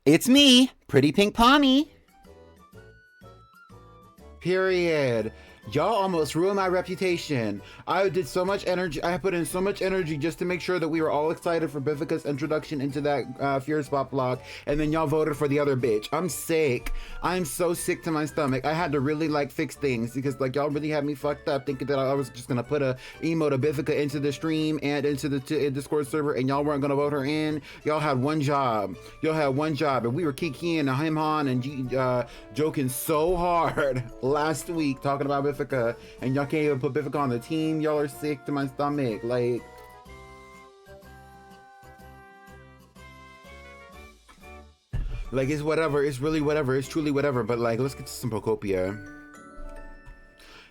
It's me, Pretty Pink Pommy. Period. Y'all almost ruined my reputation. I did so much energy. I put in so much energy just to make sure that we were all excited for Biffica's introduction into that Fear Spot block, and then y'all voted for the other bitch. I'm sick. I'm so sick to my stomach. I had to really like fix things because like y'all really had me fucked up thinking that I was just gonna put a emote of Biffica into the stream and into the Discord server, and y'all weren't gonna vote her in. Y'all had one job. Y'all had one job, and we were kikiing and him on and joking so hard last week talking about Biffica. And y'all can't even put Biffica on the team. Y'all are sick to my stomach. Like, it's whatever. It's really whatever. It's truly whatever. But like, let's get to some Pokopia.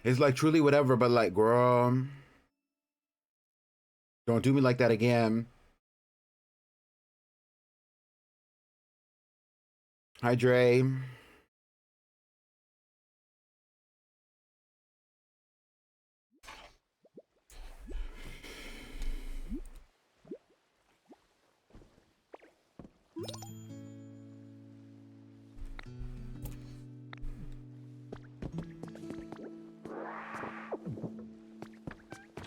It's like truly whatever. But like, girl, don't do me like that again. Hi, Dre.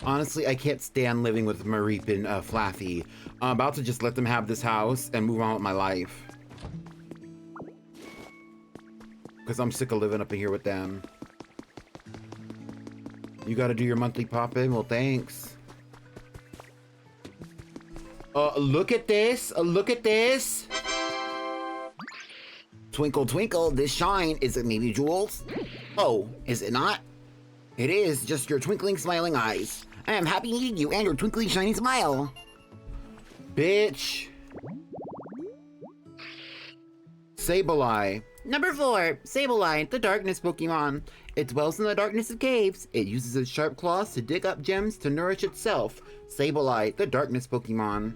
Honestly, I can't stand living with Mareep and Flaffy. I'm about to just let them have this house and move on with my life. Because I'm sick of living up in here with them. You gotta do your monthly pop-in? Well, thanks. Look at this! Look at this! Twinkle, twinkle, this shine. Is it maybe jewels? Oh, is it not? It is just your twinkling, smiling eyes. I am happy meeting you and your twinkling, shiny smile. Bitch. Sableye. Number 4, Sableye, the darkness Pokemon. It dwells in the darkness of caves. It uses its sharp claws to dig up gems to nourish itself. Sableye, the darkness Pokemon.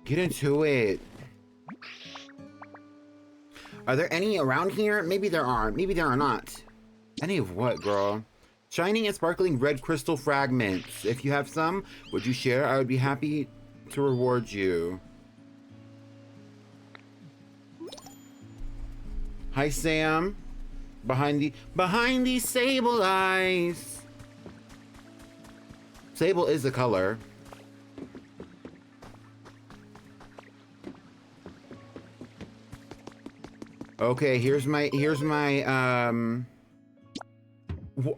Get into it. Are there any around here? Maybe there are. Maybe there are not. Any of what, girl? Shining and sparkling red crystal fragments. If you have some, would you share? I would be happy to reward you. Hi, Sam. Behind these sable eyes. Sable is a color. Okay, here's my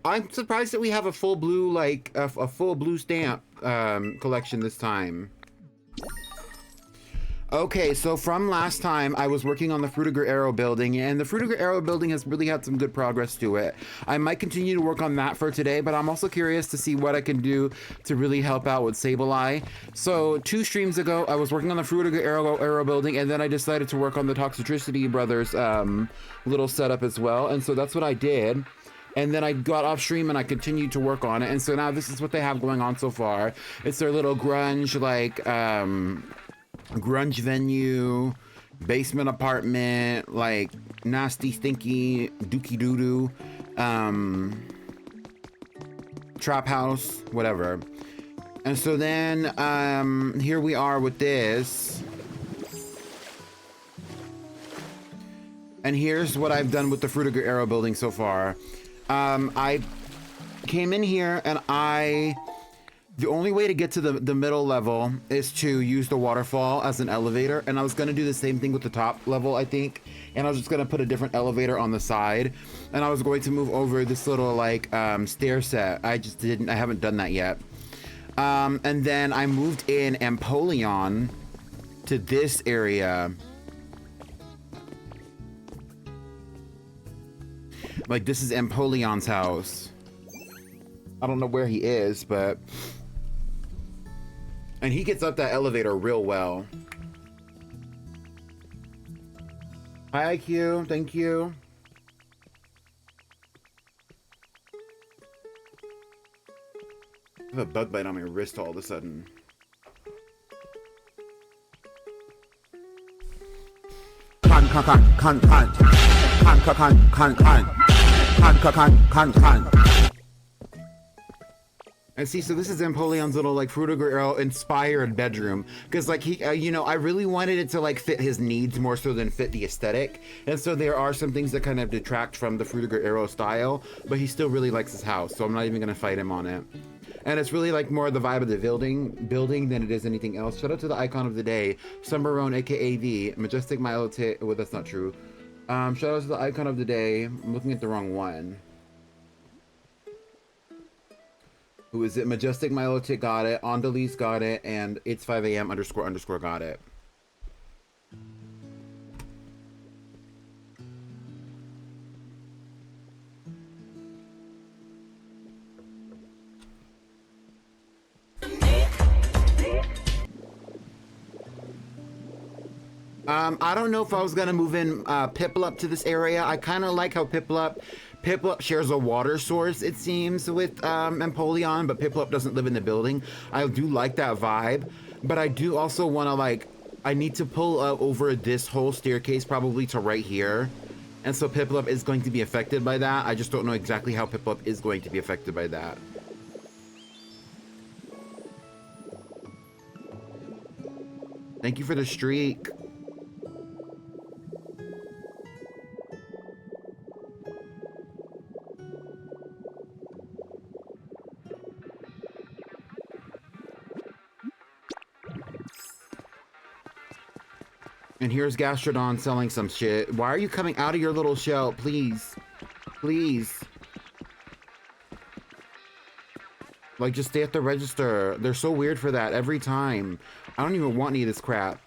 I'm surprised that we have a full blue, like, a full blue stamp collection this time. Okay, so from last time, I was working on the Frutiger Arrow building, and the Frutiger Arrow building has really had some good progress to it. I might continue to work on that for today, but I'm also curious to see what I can do to really help out with Sableye. So 2 streams ago, I was working on the Frutiger Arrow building, and then I decided to work on the Toxicity Brothers little setup as well, and so that's what I did. And then I got off stream and I continued to work on it, and so now this is what they have going on so far. It's their little grunge, like, grunge venue, basement apartment, like nasty, stinky, dookie doo-doo, trap house, whatever. And so then, here we are with this. And here's what I've done with the Frutiger Arrow building so far. I came in here and the only way to get to the middle level is to use the waterfall as an elevator, and I was gonna do the same thing with the top level, I think, and I was just gonna put a different elevator on the side, and I was going to move over this little like stair set. I haven't done that yet. And then I moved in Empoleon to this area. Like, this is Empoleon's house. I don't know where he is, but... And he gets up that elevator real well. Hi, IQ. Thank you. I have a bug bite on my wrist all of a sudden. And see, so this is Empoleon's little like Fruitiger inspired bedroom, because like he, you know, I really wanted it to like fit his needs more so than fit the aesthetic, and so there are some things that kind of detract from the Fruitiger Arrow style, but he still really likes his house, so I'm not even gonna fight him on it. And it's really like more the vibe of the building than it is anything else. Shout out to the icon of the day, Summerone, aka the Majestic Milo. Well, that's not true. Shout out to the icon of the day. I'm looking at the wrong one. Who is it? Majestic Milotic got it, Andalise got it, and it's 5 a.m. __ got it. I don't know if I was gonna move in Piplup to this area. I kind of like how Piplup shares a water source, it seems, with Empoleon, but Piplup doesn't live in the building. I do like that vibe, but I do also want to like, I need to pull over this whole staircase probably to right here. And so Piplup is going to be affected by that. I just don't know exactly how Piplup is going to be affected by that. Thank you for the streak. And here's Gastrodon selling some shit. Why are you coming out of your little shell? Please. Please. Like, just stay at the register. They're so weird for that every time. I don't even want any of this crap.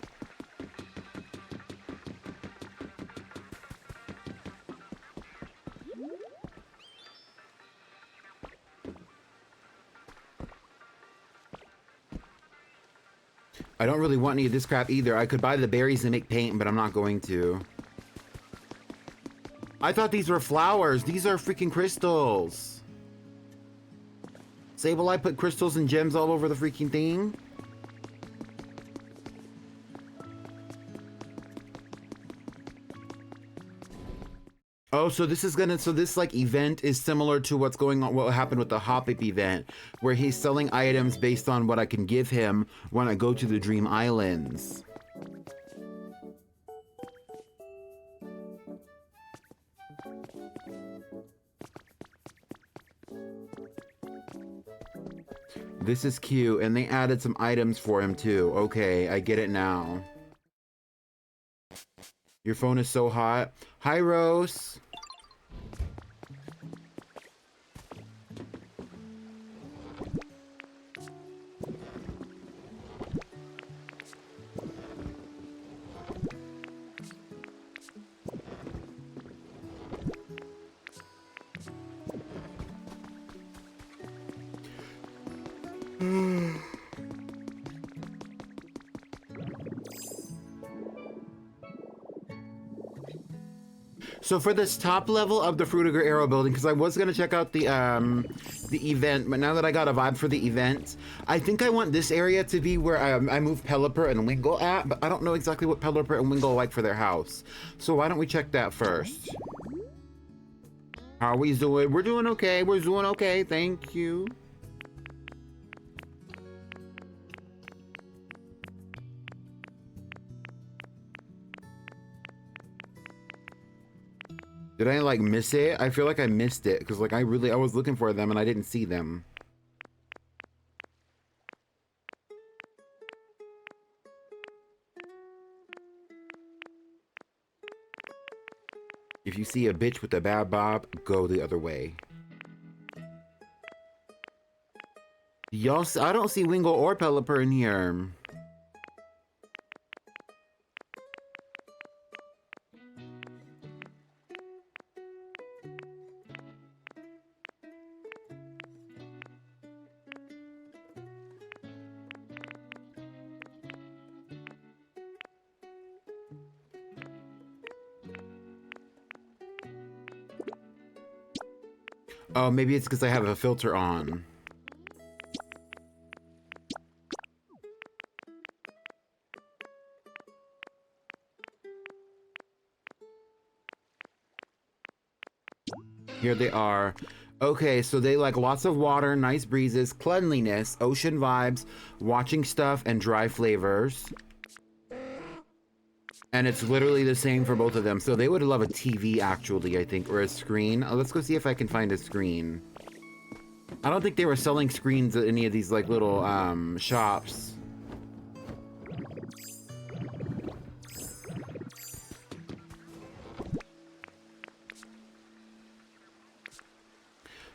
I don't really want any of this crap either. I could buy the berries and make paint, but I'm not going to. I thought these were flowers. These are freaking crystals. Sableye put crystals and gems all over the freaking thing. Oh, so this is gonna, so this like event is similar to what's going on, what happened with the Hoppip event, where he's selling items based on what I can give him when I go to the Dream Islands. This is cute, and they added some items for him too. Okay, I get it now. Your phone is so hot. Hi, Rose. So for this top level of the Fruitiger Arrow building, because I was gonna check out the event, but now that I got a vibe for the event, I think I want this area to be where I move Pelipper and Wingull at, but I don't know exactly what Pelipper and Wingull like for their house. So why don't we check that first? How are we doing? We're doing okay. We're doing okay. Thank you. Did I like miss it? I feel like I missed it because like I was looking for them and I didn't see them. If you see a bitch with a bad bob, go the other way. Y'all, I don't see Wingull or Pelipper in here. Oh, maybe it's because I have a filter on. Here they are. Okay, so they like lots of water, nice breezes, cleanliness, ocean vibes, watching stuff, and dry flavors. And it's literally the same for both of them. So they would love a TV, actually, I think, or a screen. Let's go see if I can find a screen. I don't think they were selling screens at any of these like little shops.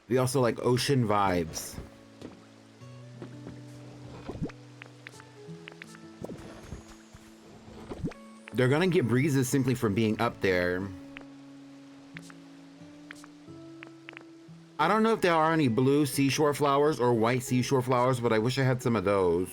They also like ocean vibes. They're gonna get breezes simply from being up there. I don't know if there are any blue seashore flowers or white seashore flowers, but I wish I had some of those.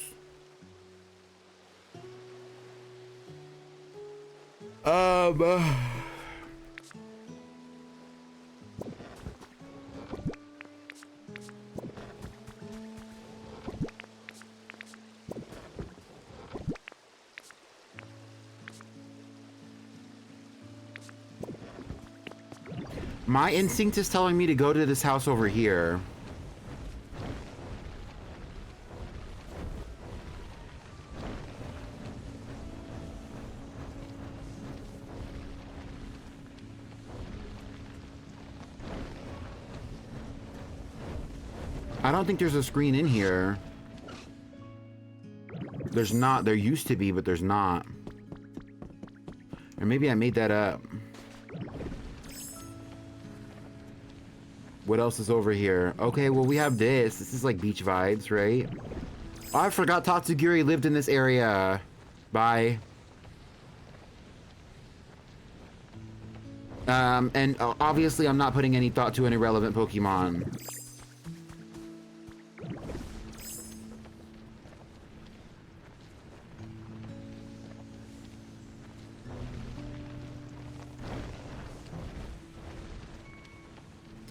My instinct is telling me to go to this house over here. I don't think there's a screen in here. There's not. There used to be, but there's not. Or maybe I made that up. What else is over here? Okay, well, we have this. This is like beach vibes, right? Oh, I forgot Tatsugiri lived in this area. Bye. And obviously I'm not putting any thought to any relevant Pokemon.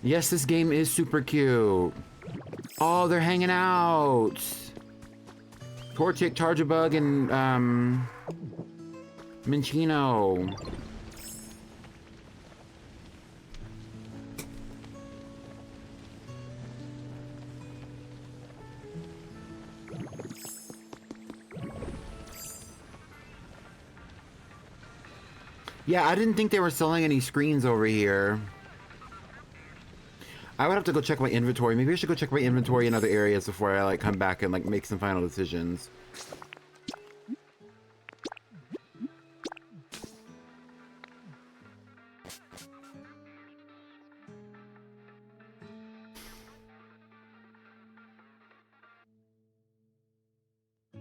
Yes, this game is super cute. Oh, they're hanging out. Torchic, Charjabug, and Minchino. Yeah, I didn't think they were selling any screens over here. I would have to go check my inventory. Maybe I should go check my inventory in other areas before I like come back and like make some final decisions.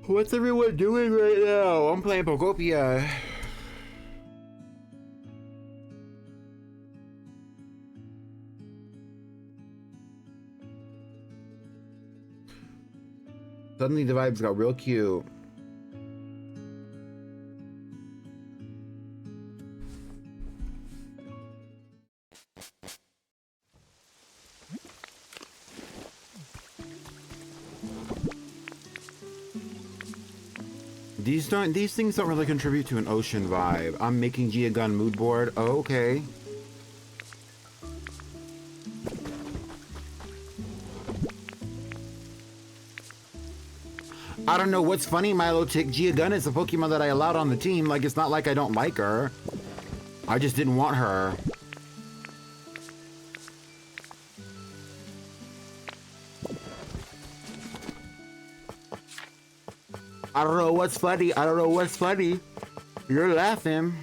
What's everyone doing right now? I'm playing Pokopia. Suddenly the vibes got real cute. These things don't really contribute to an ocean vibe. I'm making Giagun mood board. Oh, okay. I don't know what's funny, Milo Tick. Giagun is a Pokemon that I allowed on the team. Like, it's not like I don't like her. I just didn't want her. I don't know what's funny. I don't know what's funny. You're laughing.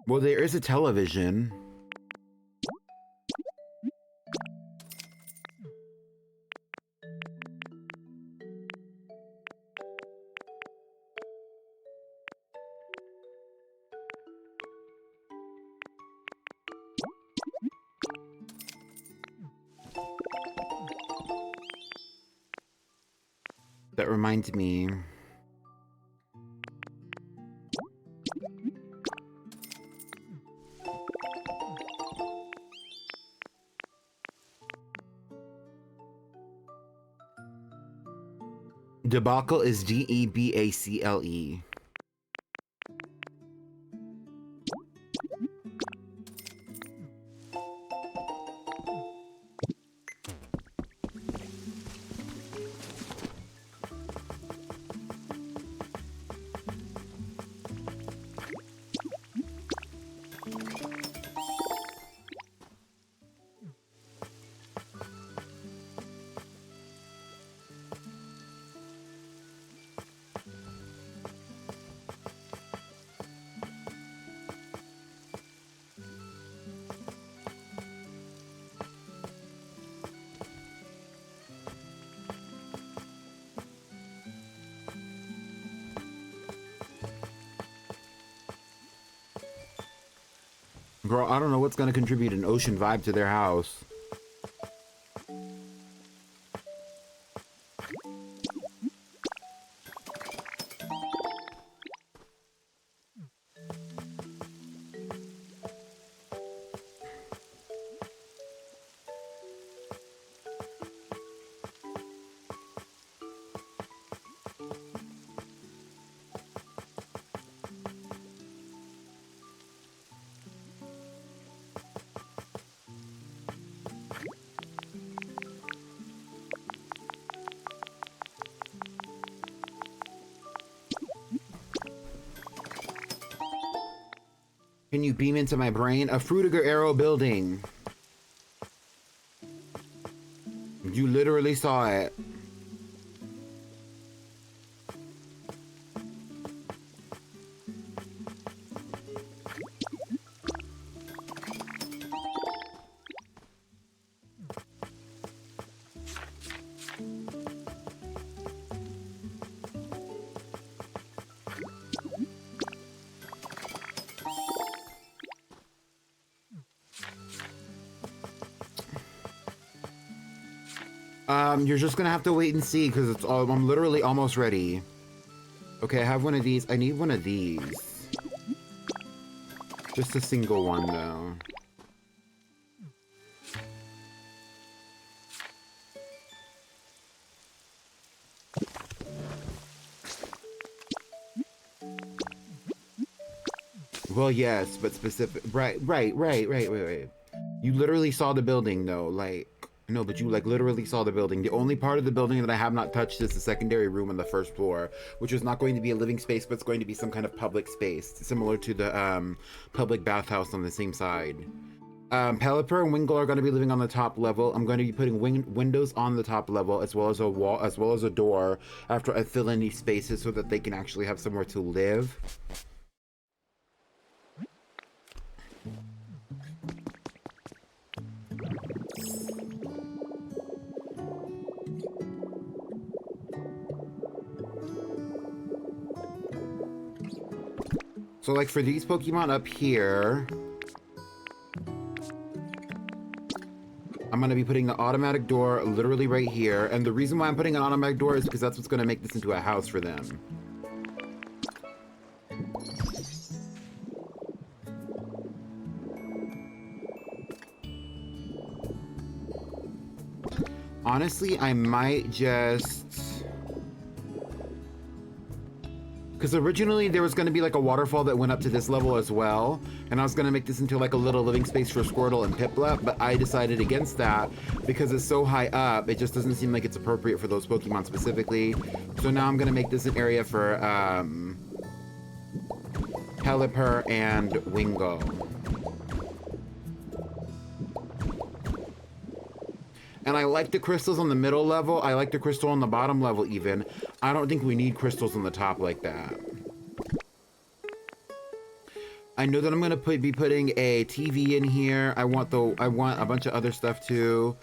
Well, there is a television. That reminds me. Debacle is Debacle. Girl, I don't know what's gonna contribute an ocean vibe to their house. Can you beam into my brain? A Fruitiger Arrow building. You literally saw it. You're just gonna have to wait and see because it's all, I'm literally almost ready. Okay, I have one of these. I need one of these. Just a single one though. Well, yes, but specific. Right. You literally saw the building though, like. No, but you like literally saw the building. The only part of the building that I have not touched is the secondary room on the first floor, which is not going to be a living space, but it's going to be some kind of public space, similar to the public bathhouse on the same side. Pelipper and Wingle are going to be living on the top level. I'm going to be putting windows on the top level, as well as a wall, as well as a door, after I fill in these spaces so that they can actually have somewhere to live. So like for these Pokemon up here, I'm gonna be putting the automatic door literally right here. And the reason why I'm putting an automatic door is because that's what's gonna make this into a house for them. Honestly, I might just... Because originally there was going to be like a waterfall that went up to this level as well, and I was going to make this into like a little living space for Squirtle and Piplup, but I decided against that because it's so high up, it just doesn't seem like it's appropriate for those Pokemon specifically. So now I'm going to make this an area for Pelipper and Wingo. And I like the crystals on the middle level. I like the crystal on the bottom level even. I don't think we need crystals on the top like that. I know that I'm gonna be putting a TV in here. I want a bunch of other stuff too.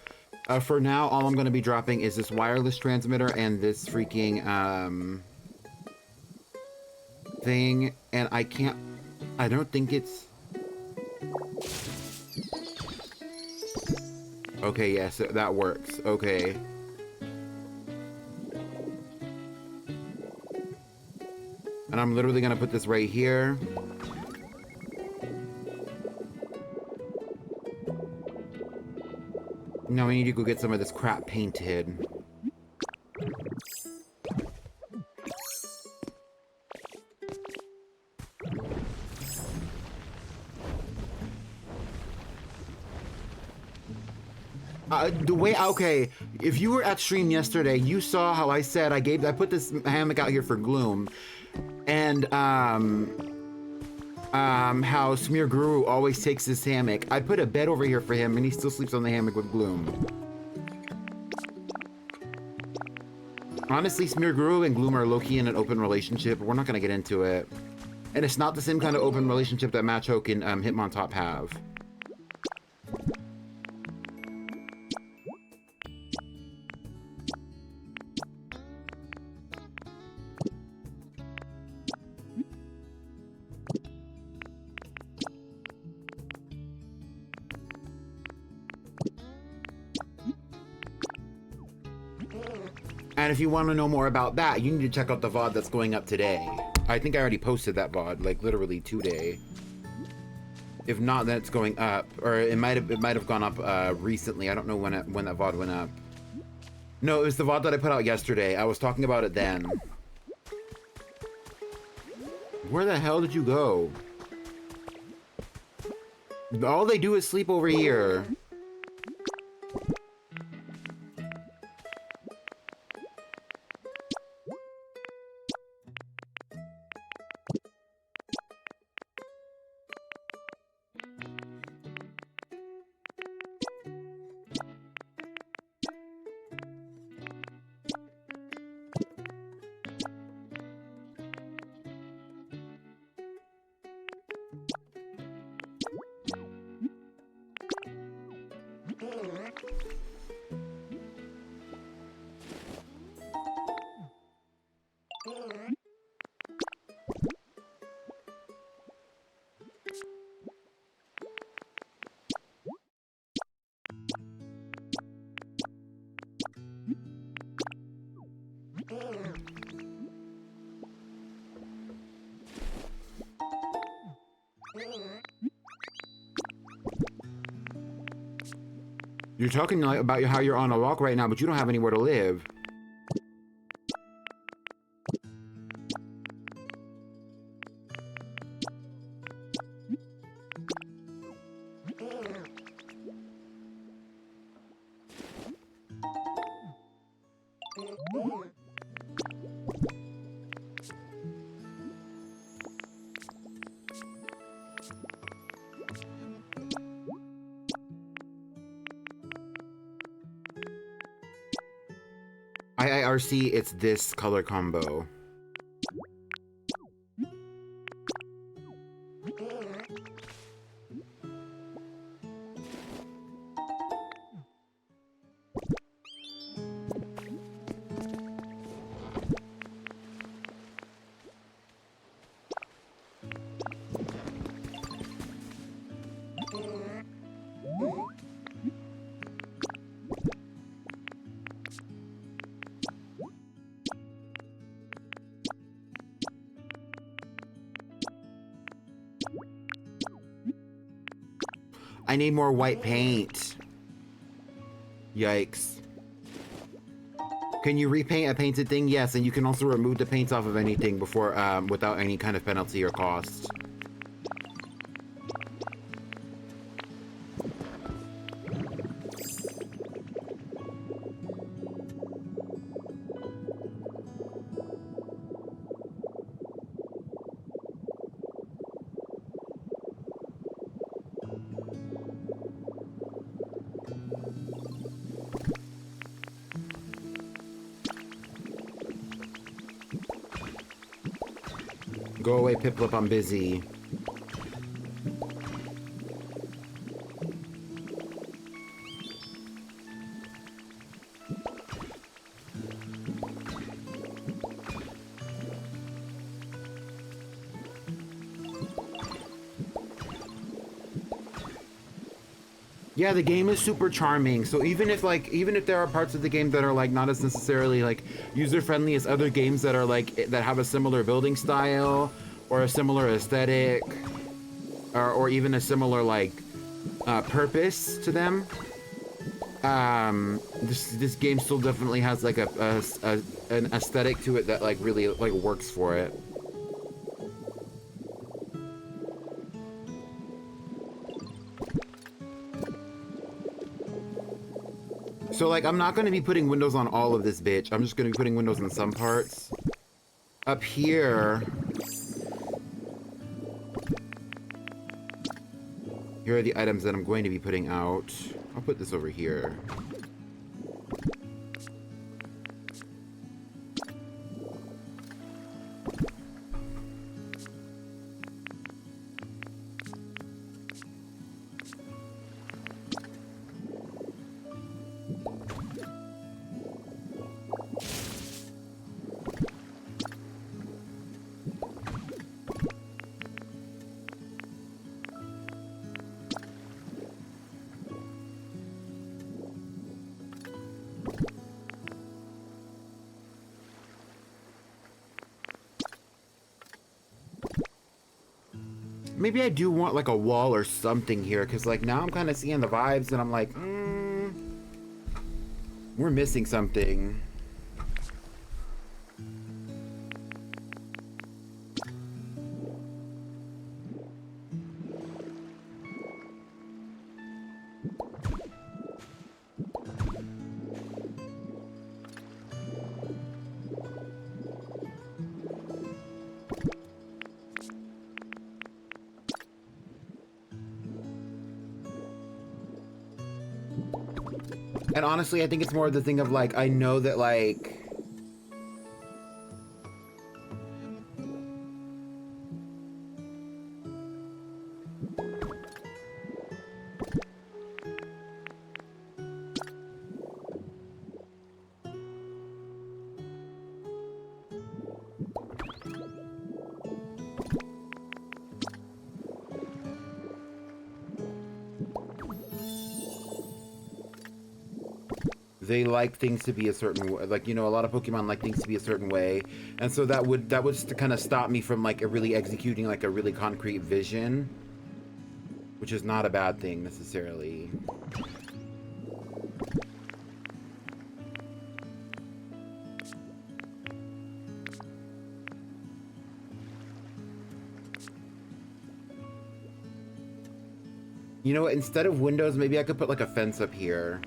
For now, all I'm gonna be dropping is this wireless transmitter and this freaking thing. And I don't think it's... Okay, yes, that works. Okay. And I'm literally gonna put this right here. Now we need to go get some of this crap painted. The way, okay, if you were at stream yesterday, you saw how I said I put this hammock out here for Gloom, and how Smear Guru always takes this hammock. I put a bed over here for him, and he still sleeps on the hammock with Gloom. Honestly, Smear Guru and Gloom are low-key in an open relationship. We're not gonna get into it, and it's not the same kind of open relationship that Machoke and Hitmontop have. And if you want to know more about that, you need to check out the VOD that's going up today. I think I already posted that VOD, like literally today. If not, then it's going up, or it might have gone up recently. I don't know when that VOD went up. No, it was the VOD that I put out yesterday. I was talking about it then. Where the hell did you go? All they do is sleep over here. You're talking about how you're on a walk right now, but you don't have anywhere to live. IIRC, it's this color combo. I need more white paint. Yikes. Can you repaint a painted thing? Yes, and you can also remove the paints off of anything before, without any kind of penalty or cost. Go away, Piplup, I'm busy. Yeah, the game is super charming. So even if there are parts of the game that are like not as necessarily like user friendly as other games that are like that have a similar building style or a similar aesthetic or even a similar like purpose to them, this game still definitely has like an aesthetic to it that like really like works for it. So like, I'm not gonna be putting windows on all of this bitch. I'm just gonna be putting windows in some parts. Up here, here are the items that I'm going to be putting out. I'll put this over here. Maybe I do want like a wall or something here, because like now I'm kind of seeing the vibes and I'm like, we're missing something. And honestly, I think it's more the thing of like, I know that like, they like things to be a certain way. Like, you know, a lot of Pokemon like things to be a certain way. And so that would kind of stop me from like really executing like a really concrete vision, which is not a bad thing necessarily. You know what, instead of windows, maybe I could put like a fence up here.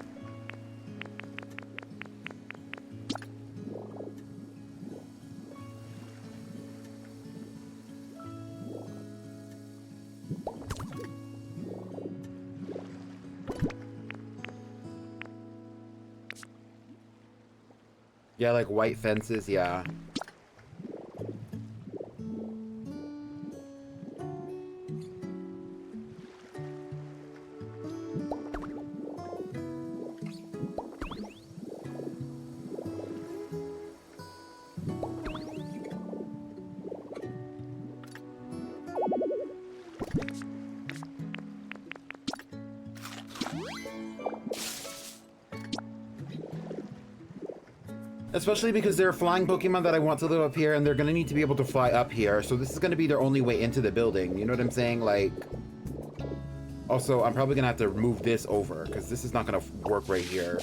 Yeah, like white fences, yeah. Especially because there are flying Pokemon that I want to live up here, and they're going to need to be able to fly up here. So this is going to be their only way into the building. You know what I'm saying? Like, also, I'm probably going to have to move this over, because this is not going to work right here.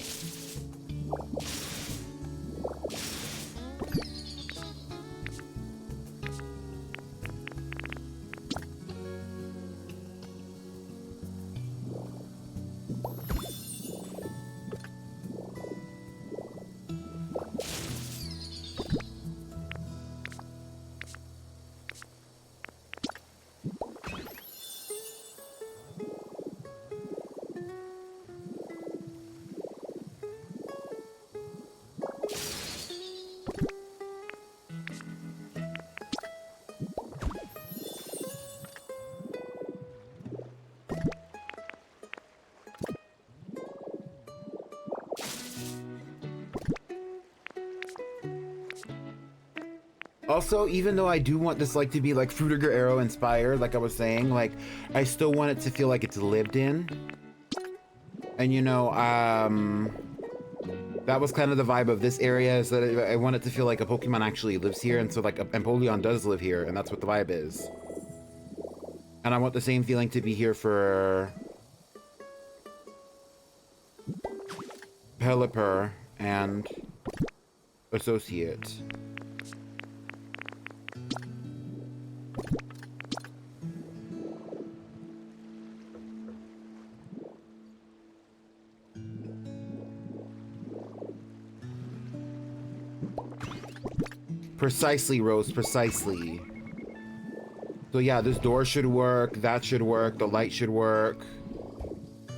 Also, even though I do want this like to be like Fruitiger Arrow inspired, like I was saying, like I still want it to feel like it's lived in. And you know, that was kind of the vibe of this area, is that I want it to feel like a Pokemon actually lives here, and so like Empoleon does live here, and that's what the vibe is. And I want the same feeling to be here for Pelipper and Associate. Precisely, Rose, precisely. So yeah, this door should work, that should work, the light should work.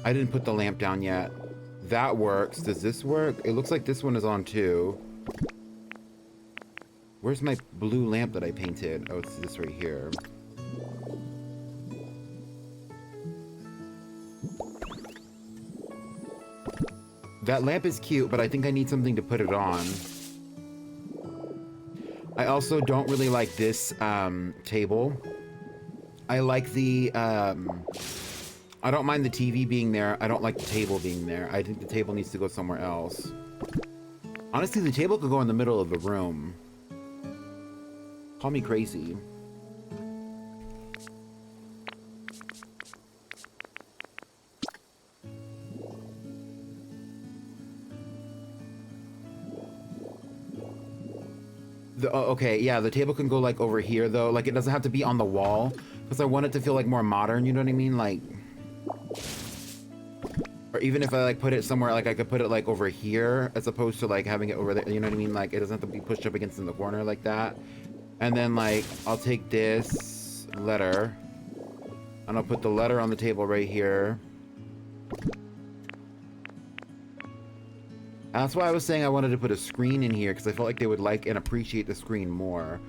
I didn't put the lamp down yet. That works. Does this work? It looks like this one is on too. Where's my blue lamp that I painted? Oh, it's this right here. That lamp is cute, but I think I need something to put it on. I also don't really like this table. I like the, I don't mind the TV being there. I don't like the table being there. I think the table needs to go somewhere else. Honestly, the table could go in the middle of the room. Call me crazy. Okay, yeah, the table can go like over here though. Like it doesn't have to be on the wall because I want it to feel like more modern, you know what I mean? Like, or even if I like put it somewhere, like I could put it like over here as opposed to like having it over there, you know what I mean? Like it doesn't have to be pushed up against in the corner like that. And then like, I'll take this letter and I'll put the letter on the table right here. That's why I was saying I wanted to put a screen in here because I felt like they would like and appreciate the screen more.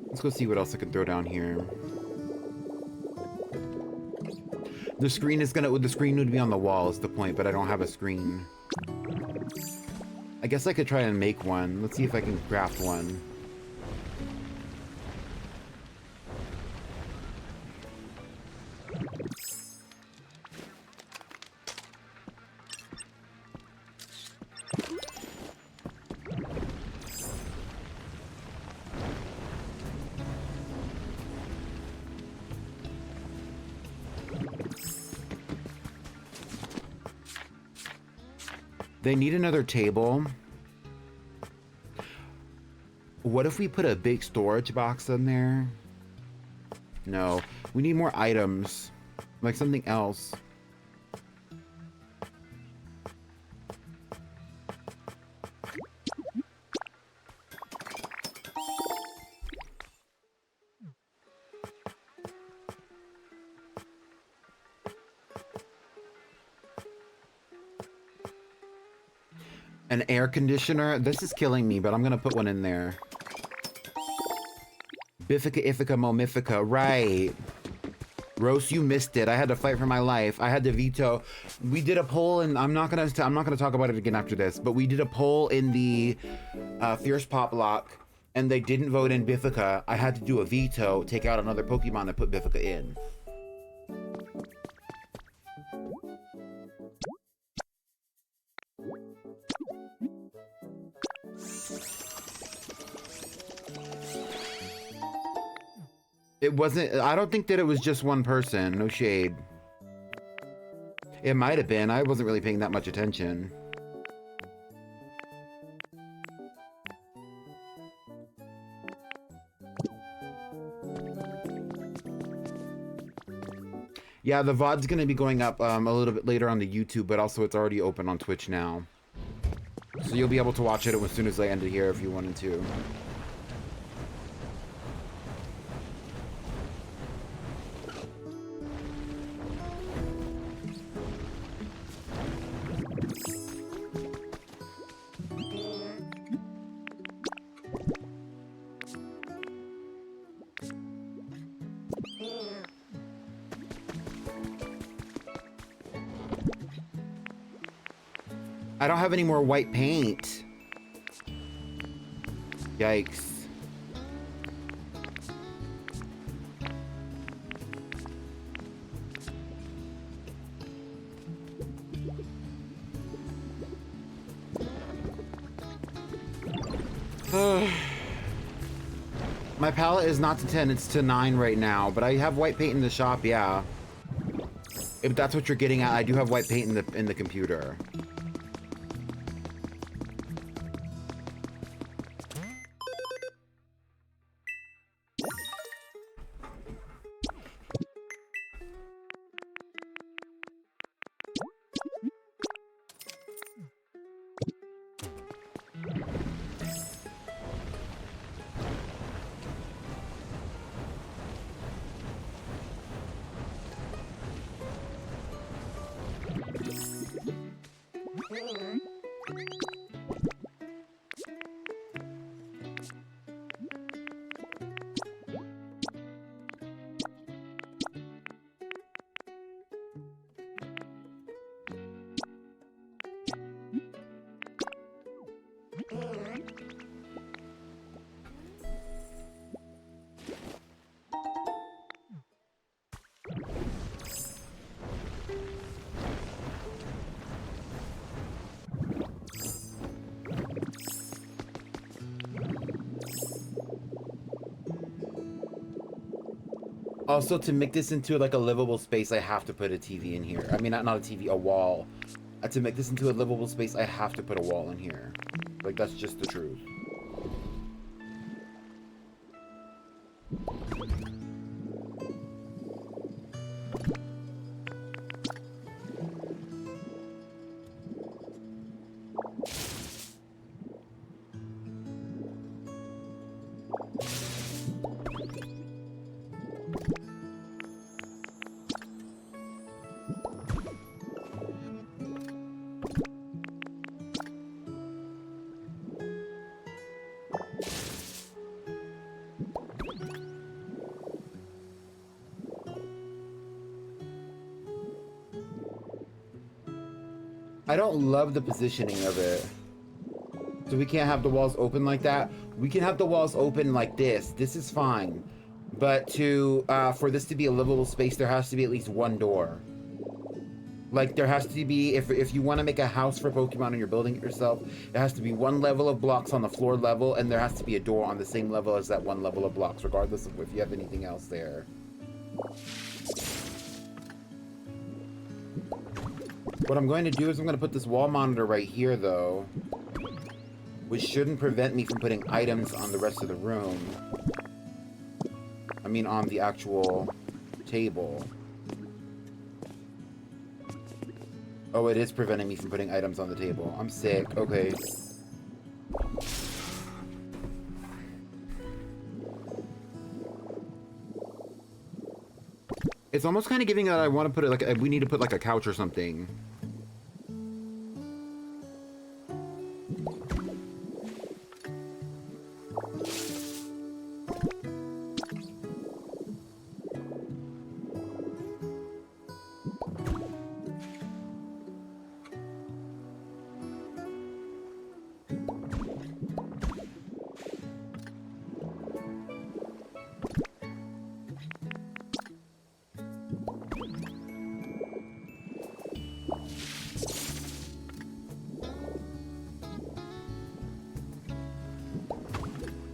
Let's go see what else I can throw down here. The screen would be on the wall is the point, but I don't have a screen. I guess I could try and make one. Let's see if I can craft one. They need another table. What if we put a big storage box in there? No, we need more items, like something else. An air conditioner? This is killing me, but I'm gonna put one in there. Bifica, Ifica, Momifica, right. Rose, you missed it. I had to fight for my life. I had to veto. We did a poll, and I'm not gonna talk about it again after this, but we did a poll in the Fierce Pop Lock, and they didn't vote in Bifica. I had to do a veto, take out another Pokemon, and put Bifica in. It wasn't, I don't think that it was just one person, no shade. It might have been, I wasn't really paying that much attention. Yeah, the VOD's gonna be going up a little bit later on the YouTube, but also it's already open on Twitch now. So you'll be able to watch it as soon as I end it here if you wanted to. I don't have any more white paint. Yikes. My palette is not to 10, it's to 9 right now, but I have white paint in the shop, yeah. If that's what you're getting at, I do have white paint in the computer. Also, to make this into like a livable space, I have to put a TV in here. I mean, not a TV, a wall. To make this into a livable space, I have to put a wall in here. Like, that's just the truth. I don't love the positioning of it. So we can't have the walls open like that. We can have the walls open like this. This is fine. But for this to be a livable space, there has to be at least one door. Like, there has to be, if you want to make a house for Pokemon and you're building it yourself, there has to be one level of blocks on the floor level, and there has to be a door on the same level as that one level of blocks, regardless of if you have anything else there. What I'm going to do is I'm going to put this wall monitor right here, though, which shouldn't prevent me from putting items on the rest of the room. I mean, on the actual table. Oh, it is preventing me from putting items on the table. I'm sick. Okay. It's almost kind of giving that I want to put it like, we need to put like a couch or something.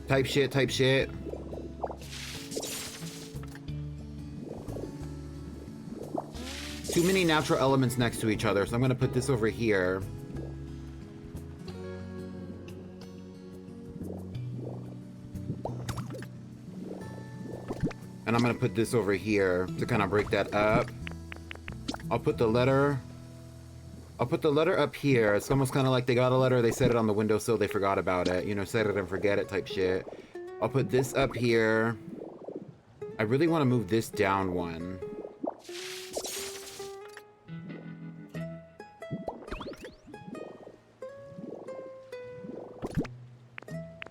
Type shit, type shit. Too many natural elements next to each other, so I'm gonna put this over here. And I'm gonna put this over here to kind of break that up. I'll put the letter up here. It's almost kind of like they got a letter, they set it on the windowsill, they forgot about it. You know, set it and forget it type shit. I'll put this up here. I really want to move this down one.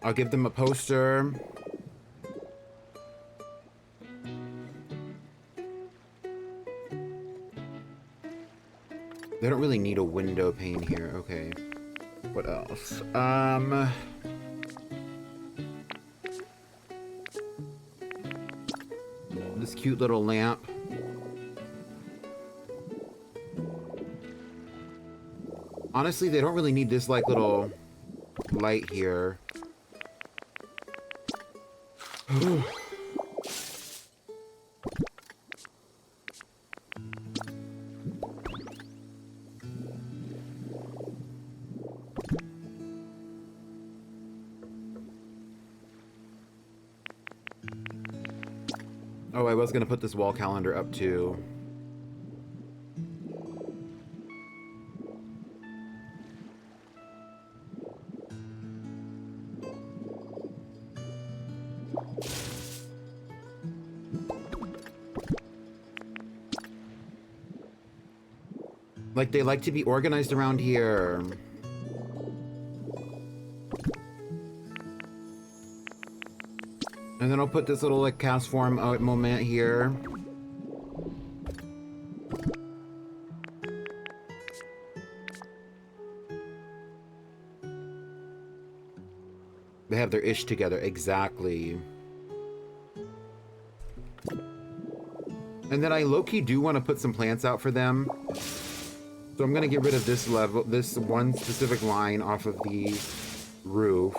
I'll give them a poster. They don't really need a window pane here. Okay. What else? This cute little lamp. Honestly, they don't really need this like little light here. Oh, I was gonna put this wall calendar up too. Like, they like to be organized around here. And then I'll put this little, like, cast form moment here. They have their ish together, exactly. And then I low-key do want to put some plants out for them. So I'm gonna get rid of this level, this one specific line off of the roof.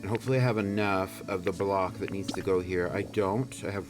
And hopefully I have enough of the block that needs to go here. I don't. I have...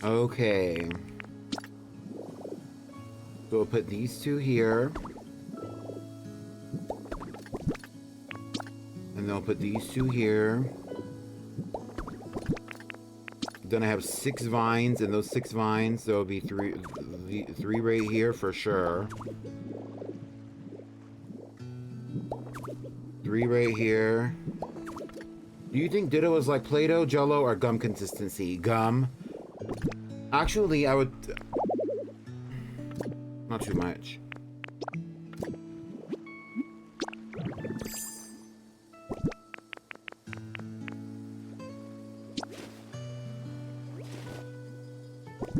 Okay. So we'll put these two here. And then I'll put these two here. Then I have 6 vines, and those 6 vines, there'll be three right here for sure. 3 right here. Do you think Ditto is like Play-Doh, Jell-O, or gum consistency? Gum. Actually, I would... Not too much.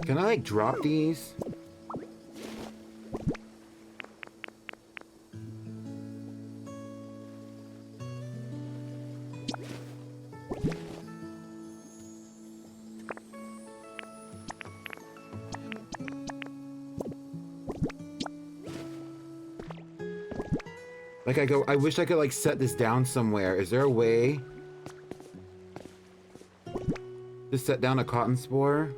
Can I, like, drop these? Like, I wish I could, like, set this down somewhere. Is there a way to set down a cotton spore?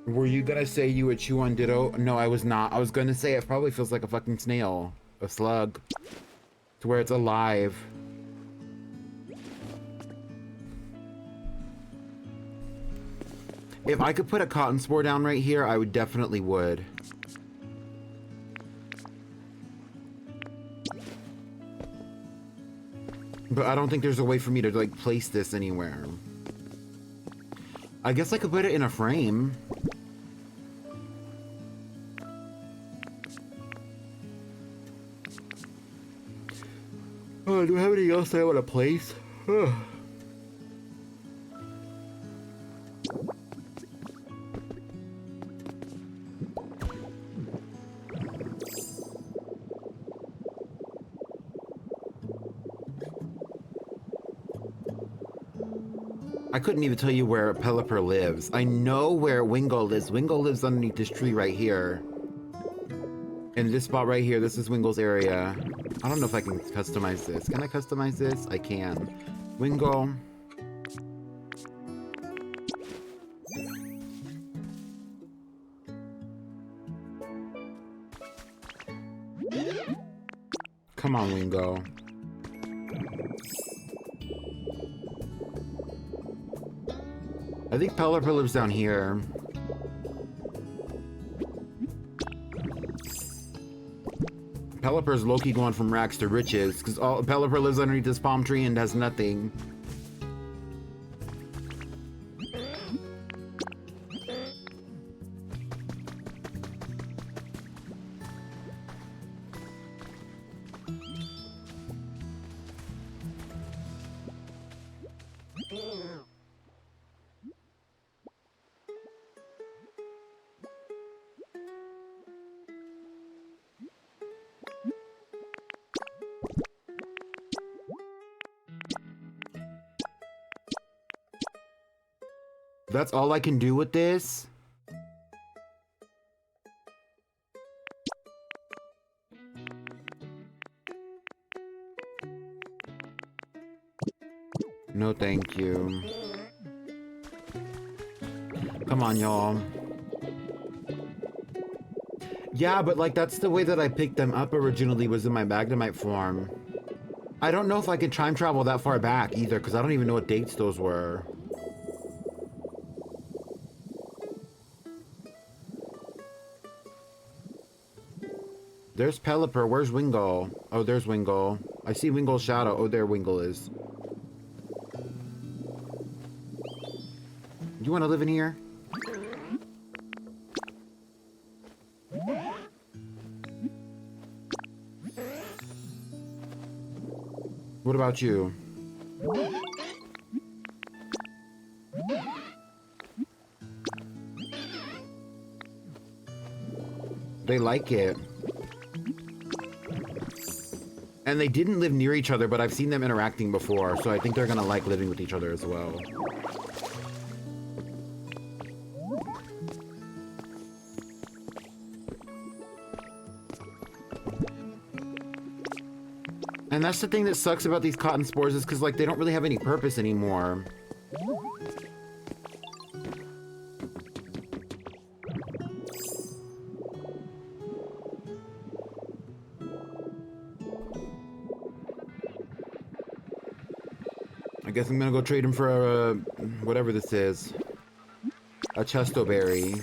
Were you gonna say you would chew on Ditto? No, I was not. I was gonna say it probably feels like a fucking snail. A slug. To where it's alive. If I could put a cotton spore down right here, I would definitely would. But I don't think there's a way for me to, like, place this anywhere. I guess I could put it in a frame. Oh, do I have anything else I want to place? I couldn't even tell you where Pelipper lives. I know where Wingo lives. Wingo lives underneath this tree right here. In this spot right here, this is Wingo's area. I don't know if I can customize this. Can I customize this? I can. Wingo. Come on, Wingo. I think Pelipper lives down here. Pelipper's low-key going from rags to riches, because Pelipper lives underneath this palm tree and has nothing. That's all I can do with this? No, thank you. Come on, y'all. Yeah, but like that's the way that I picked them up originally, was in my Magnemite form. I don't know if I can time travel that far back either, because I don't even know what dates those were. There's Pelipper. Where's Wingull? Oh, there's Wingull. I see Wingull's shadow. Oh, there Wingull is. You want to live in here? What about you? They like it. And they didn't live near each other, but I've seen them interacting before, so I think they're gonna like living with each other as well. And that's the thing that sucks about these cotton spores, is because like they don't really have any purpose anymore. I guess I'm gonna go trade him for a, whatever this is. A chestoberry.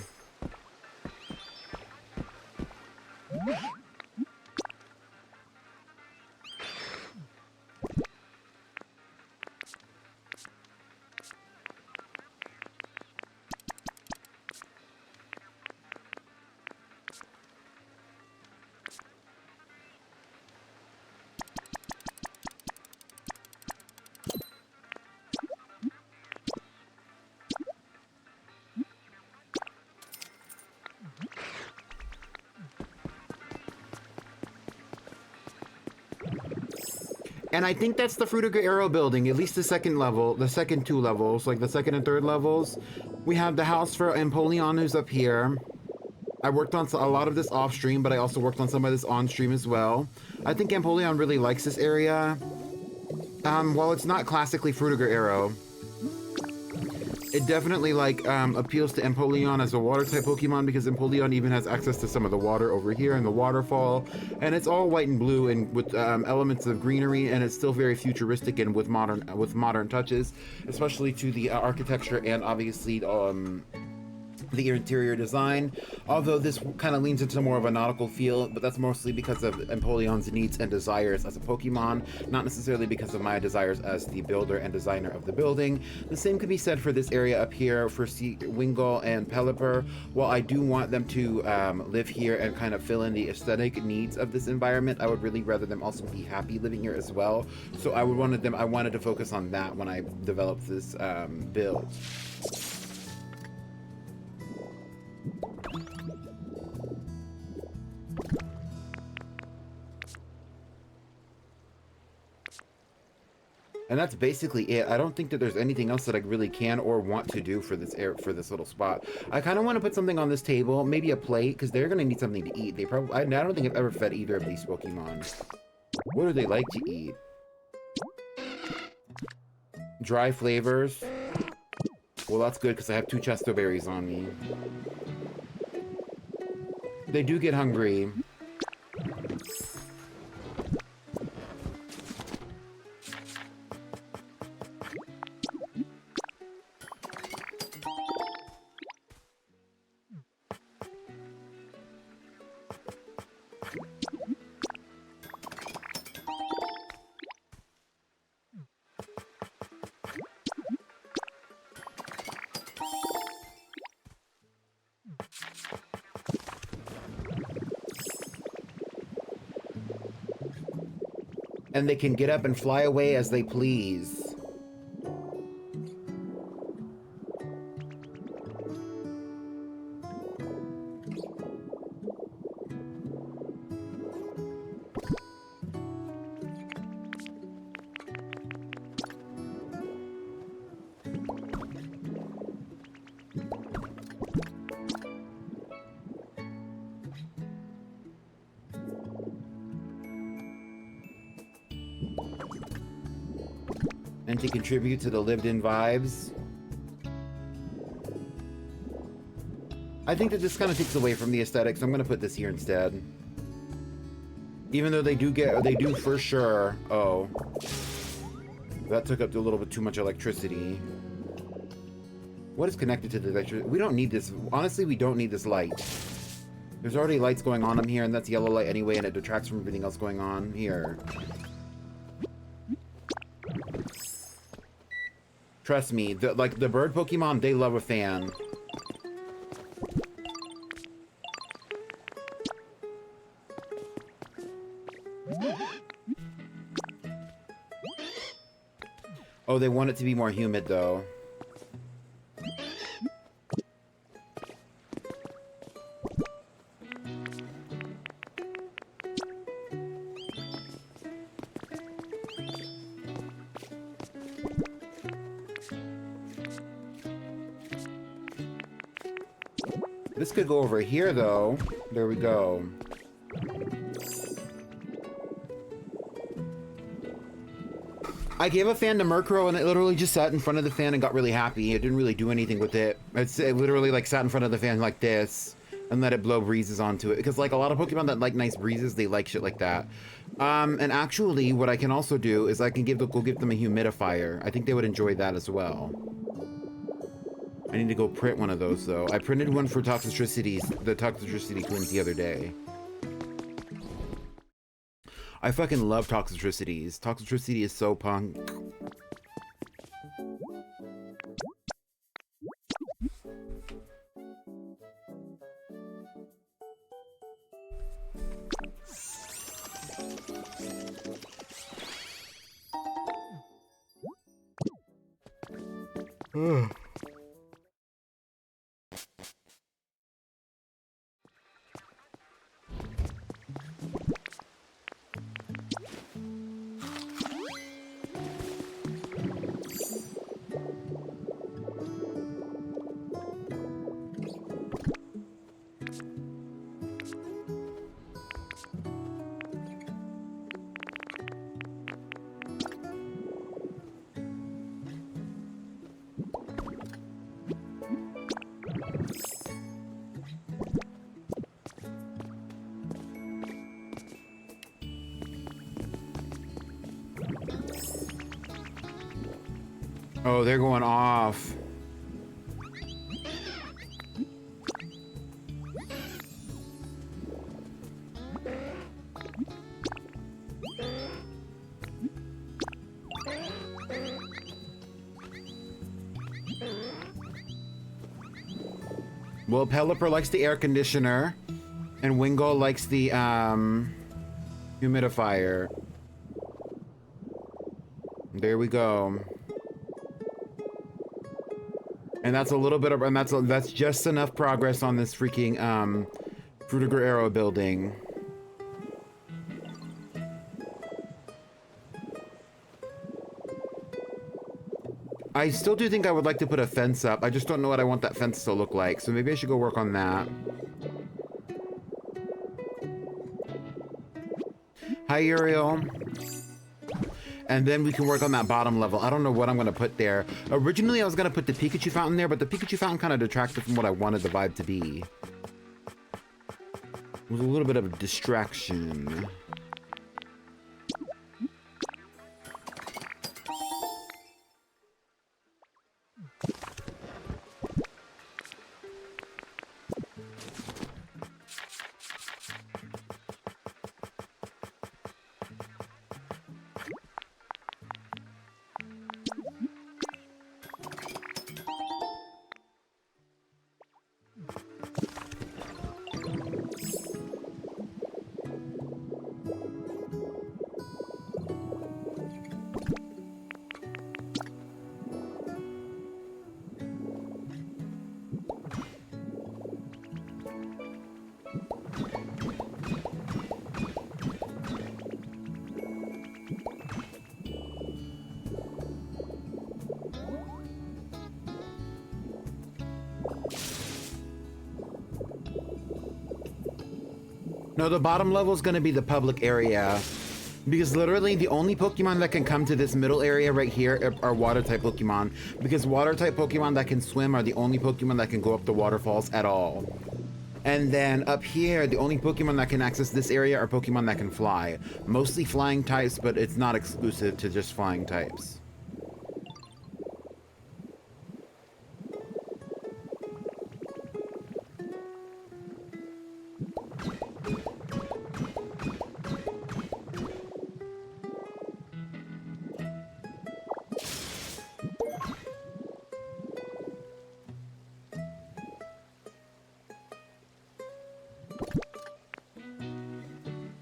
And I think that's the Fruitiger Arrow building, at least the second level, the second two levels, like the second and third levels. We have the house for Empoleon, who's up here. I worked on a lot of this off stream, but I also worked on some of this on stream as well. I think Empoleon really likes this area. While it's not classically Fruitiger Arrow, it definitely like appeals to Empoleon as a water type Pokemon, because Empoleon even has access to some of the water over here in the waterfall, and it's all white and blue and with elements of greenery, and it's still very futuristic and with modern touches, especially to the architecture and obviously the interior design, although this kind of leans into more of a nautical feel, but that's mostly because of Empoleon's needs and desires as a Pokemon, not necessarily because of my desires as the builder and designer of the building. The same could be said for this area up here for Wingull and Pelipper. While I do want them to live here and kind of fill in the aesthetic needs of this environment, I would really rather them also be happy living here as well. So I wanted to focus on that when I developed this build. And that's basically it. I don't think that there's anything else that I really can or want to do for this little spot. I kind of want to put something on this table, maybe a plate, because they're gonna need something to eat. I don't think I've ever fed either of these Pokemon. What do they like to eat? Dry flavors. Well, that's good because I have 2 chesto berries on me. They do get hungry. and they can get up and fly away as they please. And to contribute to the lived-in vibes. I think that this kind of takes away from the aesthetics. I'm gonna put this here instead. Even though they do for sure. Oh, that took up a little bit too much electricity. What is connected to the electricity? We don't need this. Honestly, we don't need this light. There's already lights going on here, and that's yellow light anyway, and it detracts from everything else going on here. Trust me, like the bird Pokemon, they love a fan. Oh, they want it to be more humid though. This could go over here, though. There we go. I gave a fan to Murkrow, and it literally just sat in front of the fan and got really happy. It didn't really do anything with it. It literally like sat in front of the fan like this and let it blow breezes onto it. Because like a lot of Pokemon that like nice breezes, they like shit like that. And actually, what I can also do is I can go give them a humidifier. I think they would enjoy that as well. I need to go print one of those, though. I printed one for the Toxtricity twins the other day. I fucking love Toxtricities. Toxtricity is so punk. Oh, they're going off. Well, Pelipper likes the air conditioner, and Wingull likes the humidifier. There we go. And that's a little bit of, and that's just enough progress on this freaking Fruitiger Arrow building. I still do think I would like to put a fence up. I just don't know what I want that fence to look like. So maybe I should go work on that. Hi, Uriel. And then we can work on that bottom level. I don't know what I'm going to put there. Originally, I was going to put the Pikachu fountain there, but the Pikachu fountain kind of detracted from what I wanted the vibe to be. It was a little bit of a distraction. No, the bottom level is going to be the public area. Because literally the only Pokemon that can come to this middle area right here are water-type Pokemon. Because water-type Pokemon that can swim are the only Pokemon that can go up the waterfalls at all. And then up here, the only Pokemon that can access this area are Pokemon that can fly. Mostly flying types, but it's not exclusive to just flying types.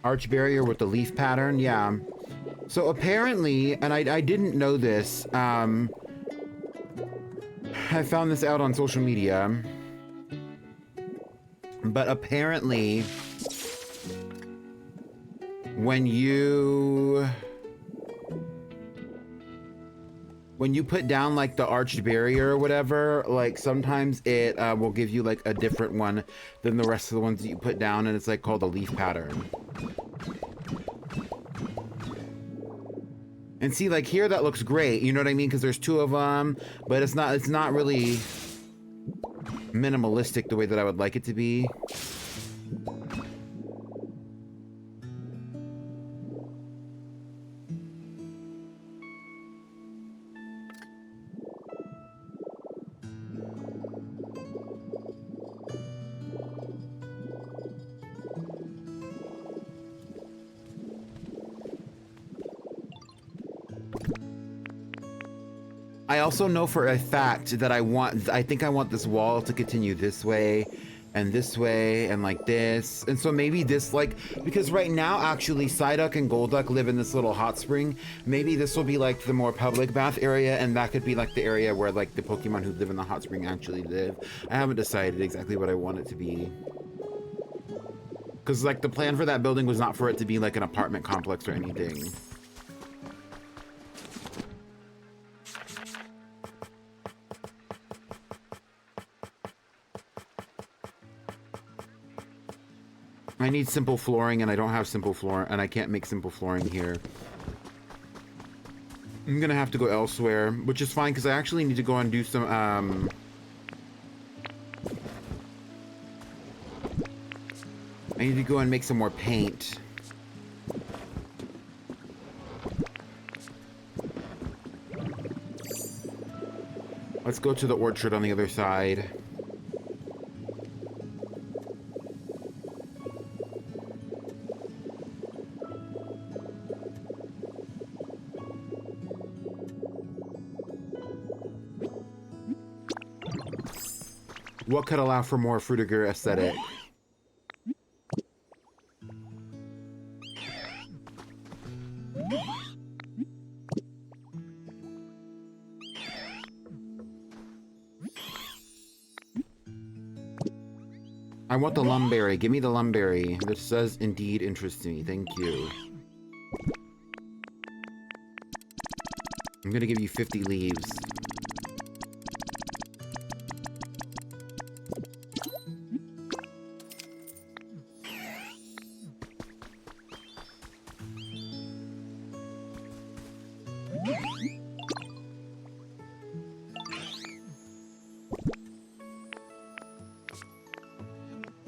Arch barrier with the leaf pattern, yeah. So apparently, and I didn't know this, I found this out on social media, but apparently when you put down like the arched barrier or whatever, like sometimes it will give you like a different one than the rest of the ones that you put down, and it's like called a leaf pattern. And see, like here, that looks great. You know what I mean? Because there's two of them, but it's not really minimalistic the way that I would like it to be. I also know for a fact that I think I want this wall to continue this way and like this. And so maybe this, like, because right now actually Psyduck and Golduck live in this little hot spring. Maybe this will be like the more public bath area, and that could be like the area where like the Pokemon who live in the hot spring actually live. I haven't decided exactly what I want it to be. Because like the plan for that building was not for it to be like an apartment complex or anything. I need simple flooring, and I don't have simple flooring, and I can't make simple flooring here. I'm gonna have to go elsewhere, which is fine because I actually need to go and do some I need to go and make some more paint. Let's go to the orchard on the other side. What could allow for more Fruitiger aesthetic? I want the lumberry. Give me the lumberry. This does indeed interest me. Thank you. I'm gonna give you 50 leaves.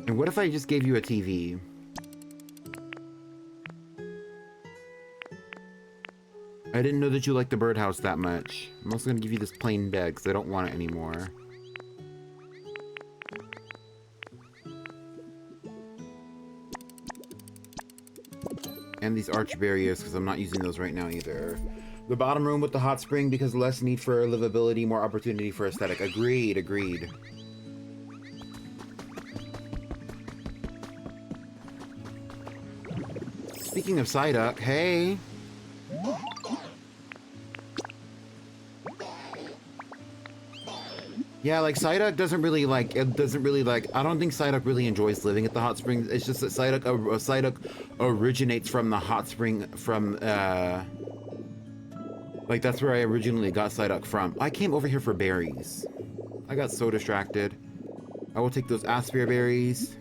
And what if I just gave you a TV? I didn't know that you liked the birdhouse that much. I'm also gonna give you this plain bed because I don't want it anymore. And these arch barriers because I'm not using those right now either. The bottom room with the hot spring because less need for livability, more opportunity for aesthetic. Agreed, agreed. Speaking of Psyduck, hey! Yeah, like Psyduck doesn't really like, I don't think Psyduck really enjoys living at the hot springs. It's just that Psyduck originates from the hot spring from, like that's where I originally got Psyduck from. I came over here for berries. I got so distracted. I will take those Aspia berries.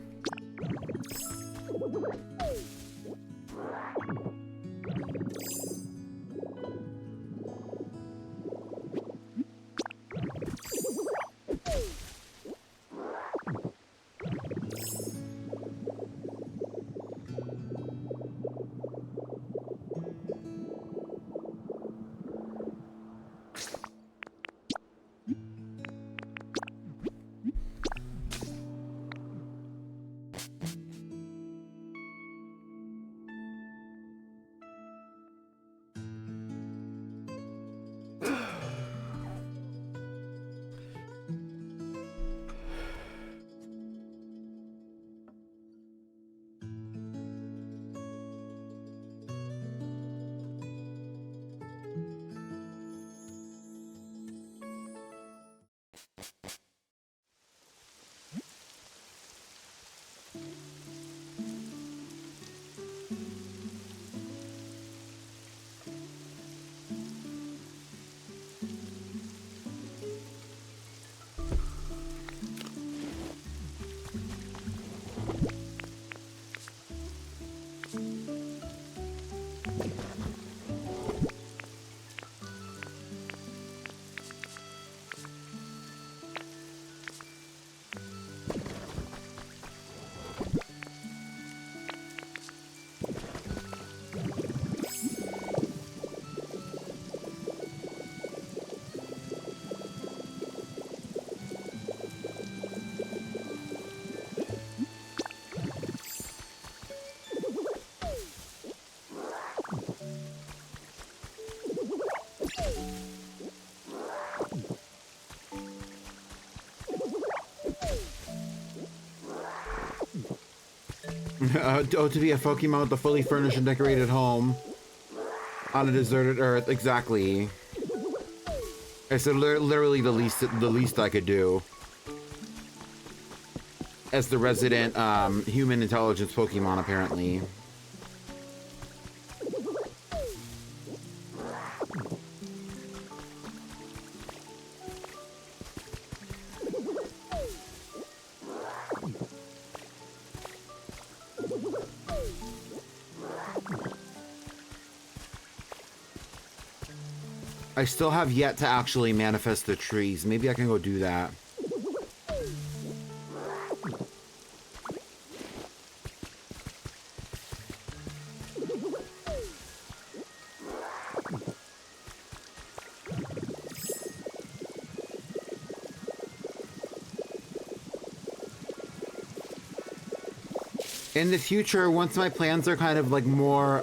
To be a Pokemon with a fully furnished and decorated home on a deserted Earth. Exactly. It's literally the least I could do as the resident human intelligence Pokemon, apparently. I still have yet to actually manifest the trees. Maybe I can go do that. In the future, once my plans are kind of like more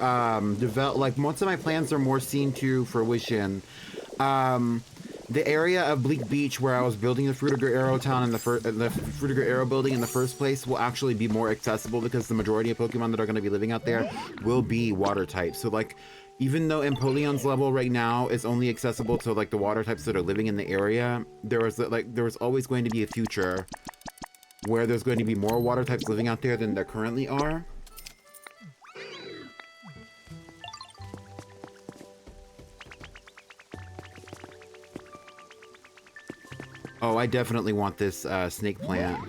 developed, like once my plans are more seen to fruition, the area of Bleak Beach where I was building the Fruitiger Arrow Town and the Fruitiger Arrow building in the first place will actually be more accessible because the majority of Pokemon that are going to be living out there will be water types. So like, even though Empoleon's level right now is only accessible to like the water types that are living in the area, there was always going to be a future where there's going to be more water types living out there than there currently are. Oh, I definitely want this snake plant.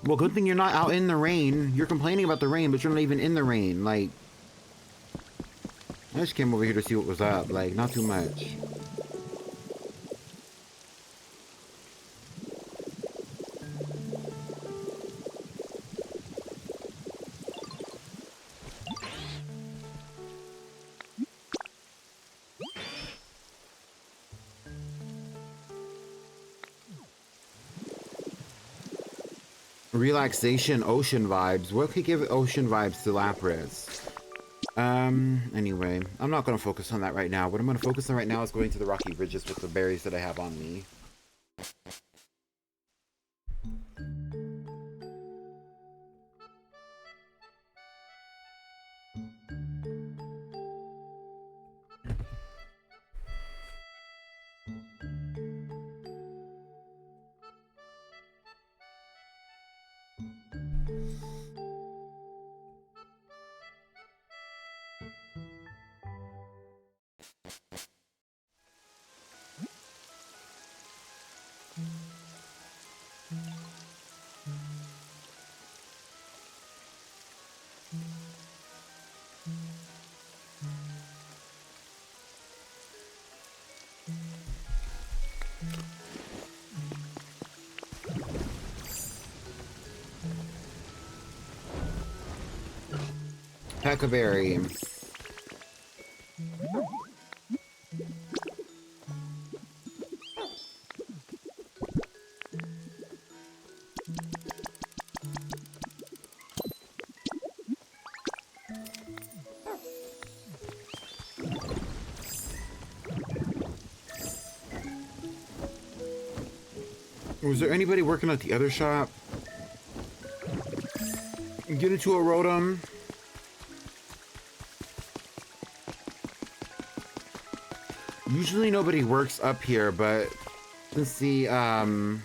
Well, good thing you're not out in the rain. You're complaining about the rain, but you're not even in the rain. Like, I just came over here to see what was up. Like, not too much. Relaxation, ocean vibes. What could give ocean vibes to Lapras? Anyway, I'm not going to focus on that right now. What I'm going to focus on right now is going to the rocky ridges with the berries that I have on me. Huckleberry. Was there anybody working at the other shop? Get into a rotom. Usually nobody works up here, but let's see, and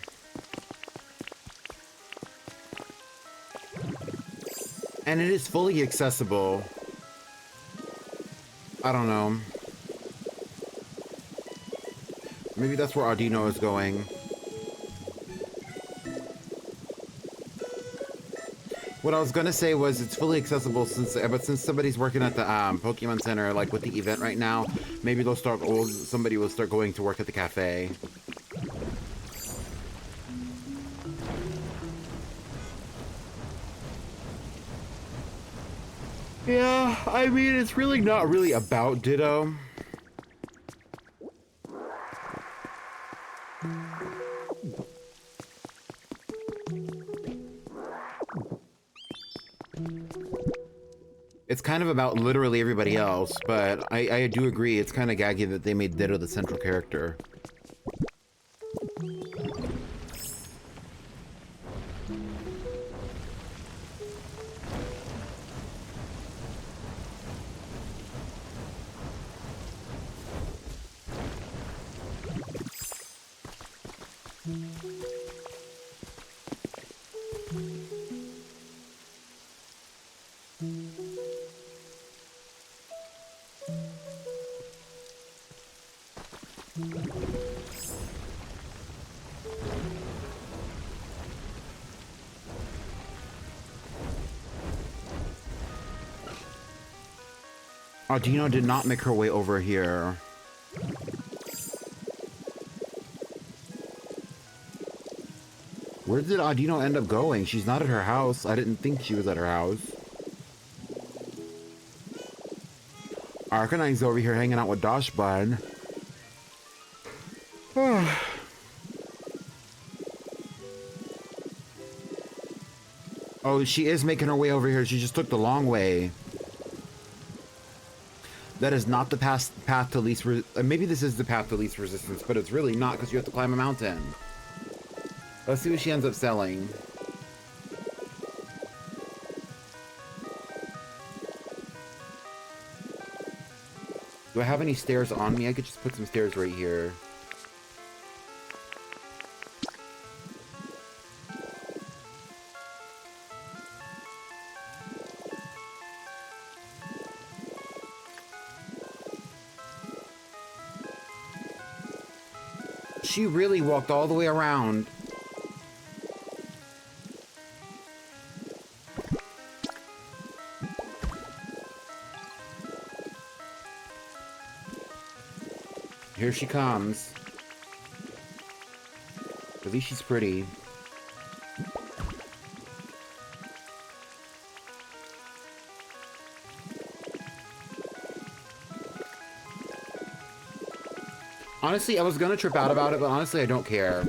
it is fully accessible. I don't know. Maybe that's where Audino is going. What I was gonna say was it's fully accessible but since somebody's working at the Pokemon Center, like with the event right now, maybe they'll start. Or somebody will start going to work at the cafe. Yeah, I mean it's really not really about Ditto. It's kind of about literally everybody else, but I do agree it's kind of gaggy that they made Ditto the central character. Audino did not make her way over here. Where did Audino end up going? She's not at her house. I didn't think she was at her house. Arcanine's over here hanging out with Dashbun. Oh, she is making her way over here. She just took the long way. That is not the path to least... maybe this is the path to least resistance, but it's really not because you have to climb a mountain. Let's see what she ends up selling. Do I have any stairs on me? I could just put some stairs right here. She really walked all the way around. Here she comes. At least she's pretty. Honestly, I was gonna trip out about it, but honestly, I don't care.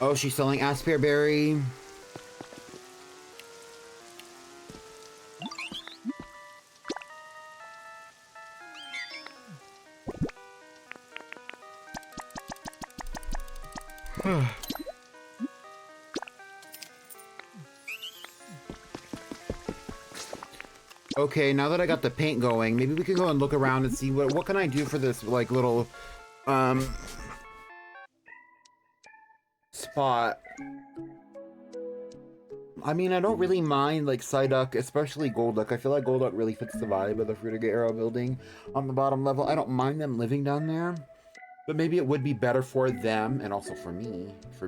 Oh, she's selling Asperberry. Okay, now that I got the paint going, maybe we can go and look around and see what can I do for this, like, little, spot. I mean, I don't really mind, like, Psyduck, especially Golduck. I feel like Golduck really fits the vibe of the Fruitiger Arrow building on the bottom level. I don't mind them living down there, but maybe it would be better for them, and also for me, for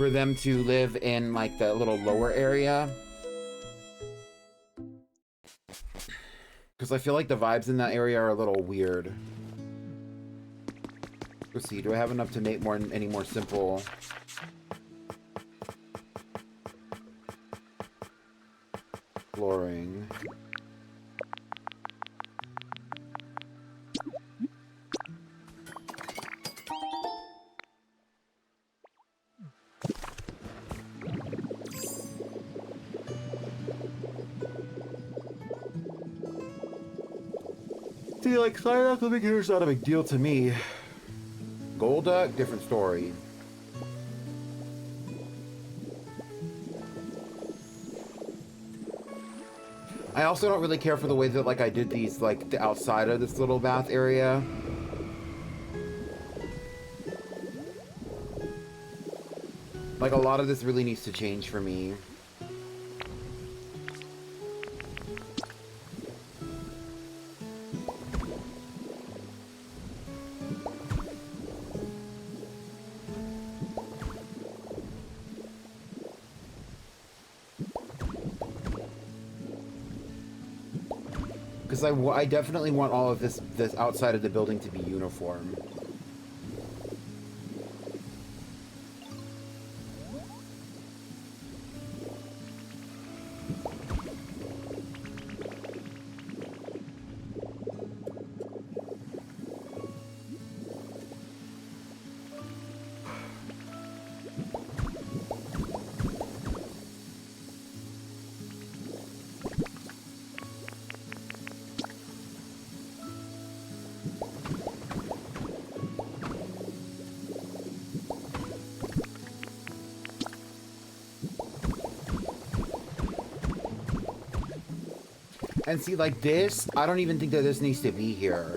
them to live in, like, the little lower area. Because I feel like the vibes in that area are a little weird. Let's see, do I have enough to make any more simple... flooring? See, like, Psyduck living here is not a big deal to me. Golduck, different story. I also don't really care for the way that, like, I did these, like, the outside of this little bath area. Like, a lot of this really needs to change for me. Because I definitely want all of this outside of the building to be uniform. And see, like this, I don't even think that this needs to be here.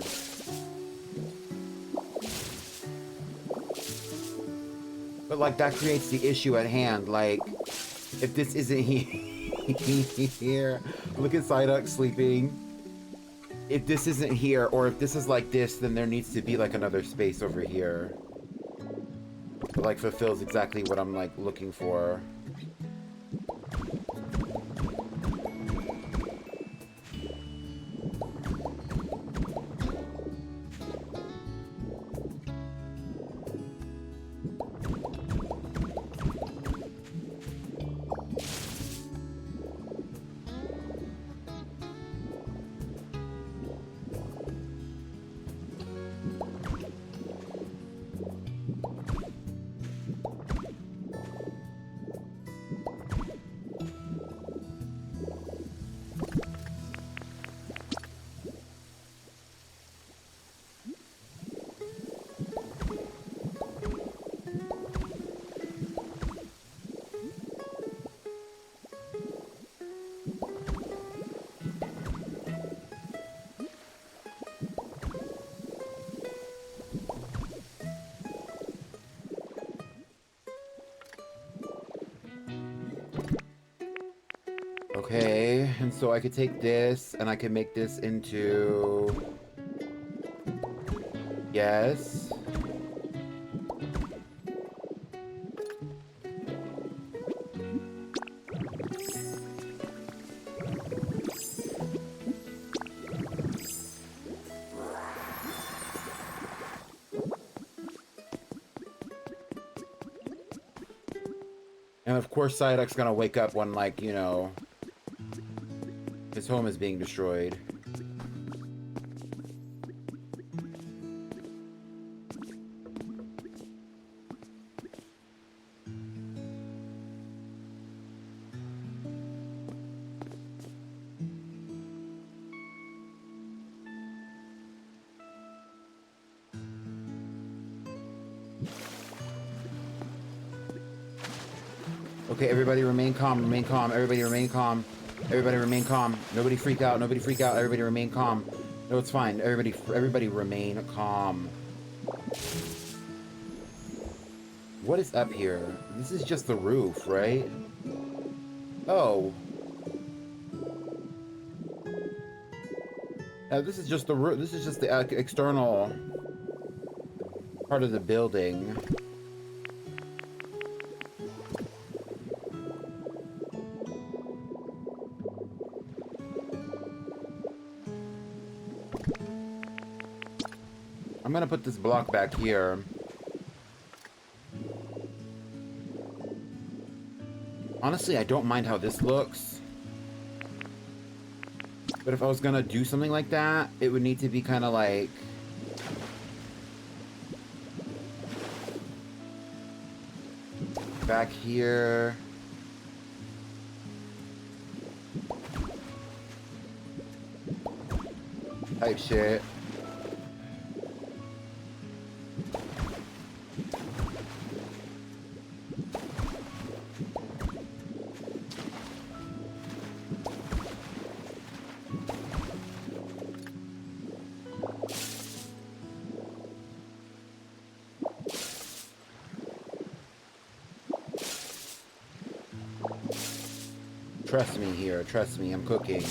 But like that creates the issue at hand. Like, if this isn't here, look at Psyduck sleeping. If this isn't here, or if this is like this, then there needs to be like another space over here. That like fulfills exactly what I'm like looking for. Okay, and so I could take this and I can make this into... Yes. And of course Psyduck's gonna wake up when, like, you know, his home is being destroyed. Okay, everybody remain calm, remain calm, everybody remain calm. Everybody remain calm. Nobody freak out, nobody freak out, everybody remain calm. No, it's fine. Everybody remain calm. What is up here? This is just the roof, right? Oh. This is just the roof. This is just the external part of the building. I'm gonna put this block back here. Honestly, I don't mind how this looks. But if I was gonna do something like that, it would need to be kind of like... back here. Type shit. Trust me here. Trust me, I'm cooking.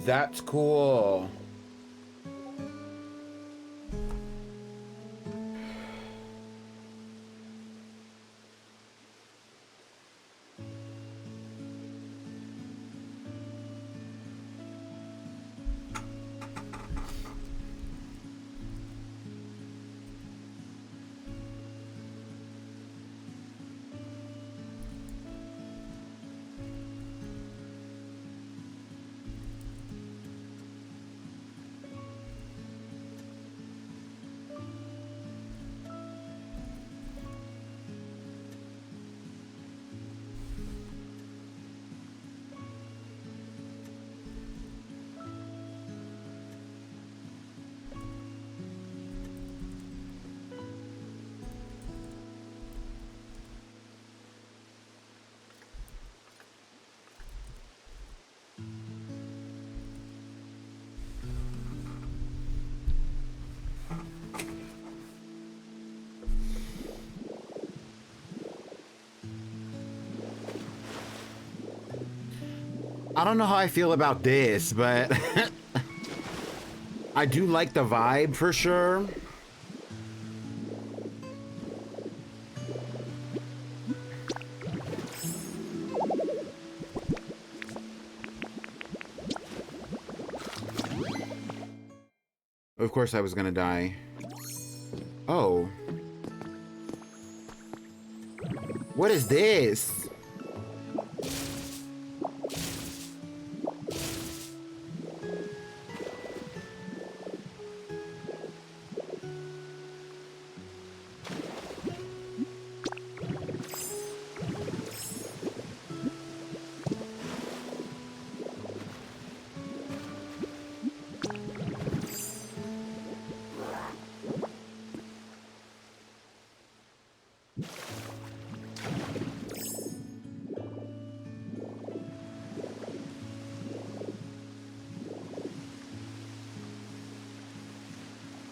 That's cool. I don't know how I feel about this, but I do like the vibe for sure. Of course I was gonna die. Oh. What is this?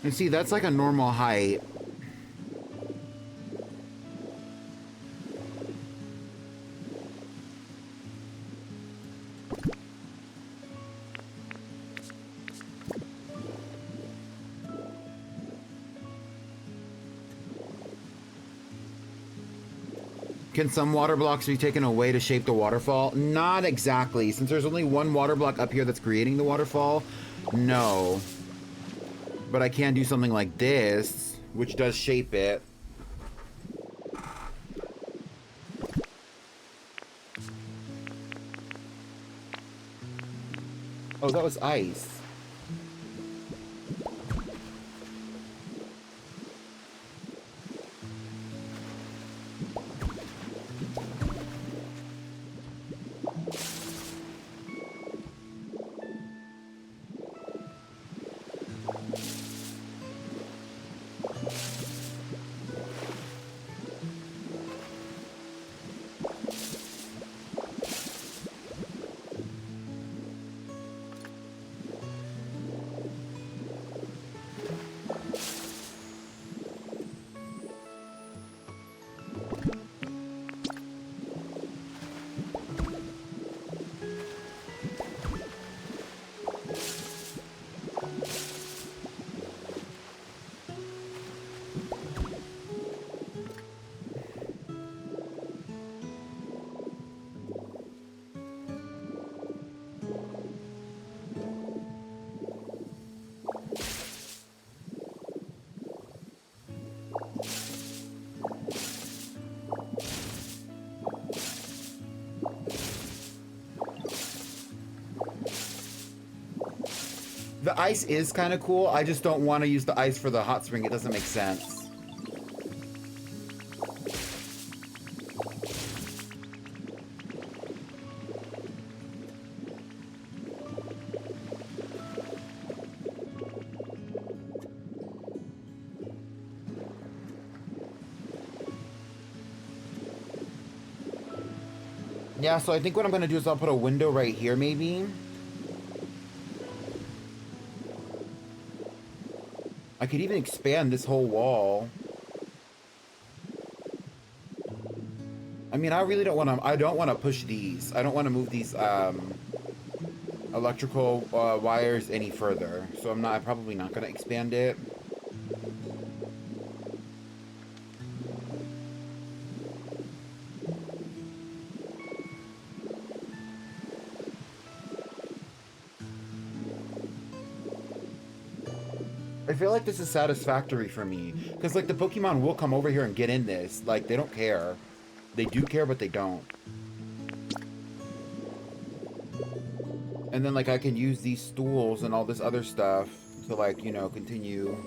And see, that's like a normal height. Can some water blocks be taken away to shape the waterfall? Not exactly. Since there's only one water block up here that's creating the waterfall, no. But I can do something like this, which does shape it. Oh, that was ice. The ice is kind of cool. I just don't want to use the ice for the hot spring. It doesn't make sense. Yeah, so I think what I'm going to do is I'll put a window right here, maybe. I could even expand this whole wall. I mean, I really don't want to, I don't want to push these. I don't want to move these electrical wires any further. So I'm probably not going to expand it. I feel like this is satisfactory for me. Because, like, the Pokemon will come over here and get in this. Like, they don't care. They do care, but they don't. And then, like, I can use these stools and all this other stuff to, like, you know, continue.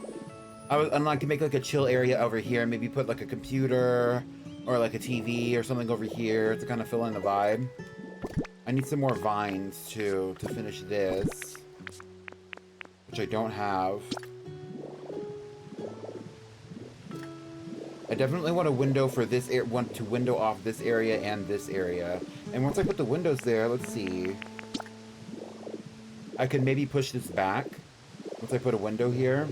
And I can make, like, a chill area over here. Maybe put, like, a computer or, like, a TV or something over here to kind of fill in the vibe. I need some more vines, too, to finish this. Which I don't have. I definitely want a window for this want to window off this area and this area. And once I put the windows there, let's see. I could maybe push this back once I put a window here.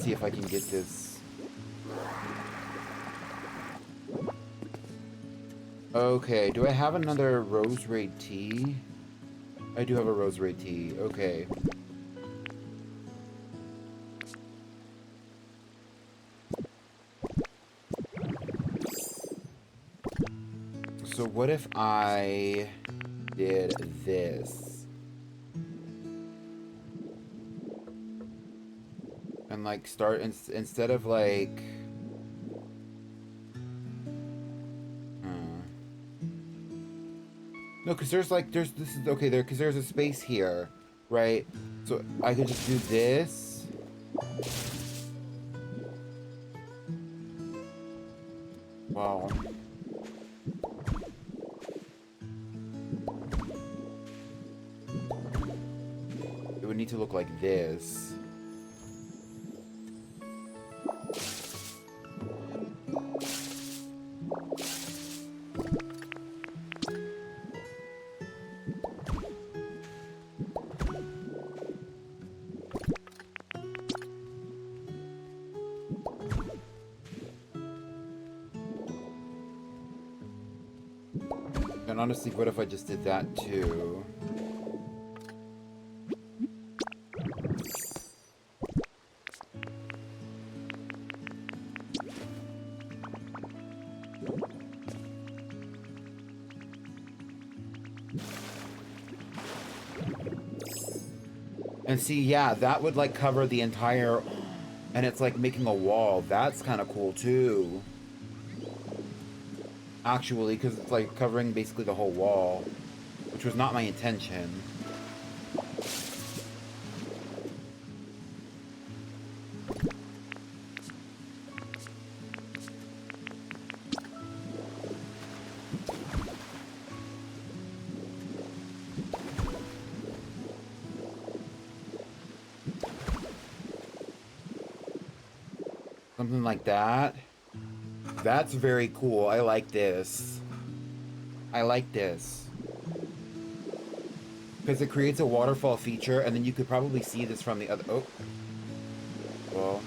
See if I can get this. Okay, do I have another rose red tea? I do have a rose red tea. Okay. So what if I did this? And like start instead of like no, because there's this is okay there because there's a space here, right? So I could just do this. Wow. It would need to look like this. And honestly, what if I just did that too? And see, yeah, that would like cover the entire, and it's like making a wall. That's kind of cool too. Actually, because it's like covering basically the whole wall, which was not my intention. Something like that. That's very cool. I like this. I like this. Because it creates a waterfall feature, and then you could probably see this from the other... Oh. Well.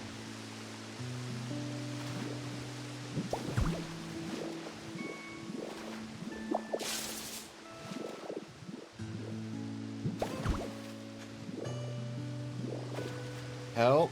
Help.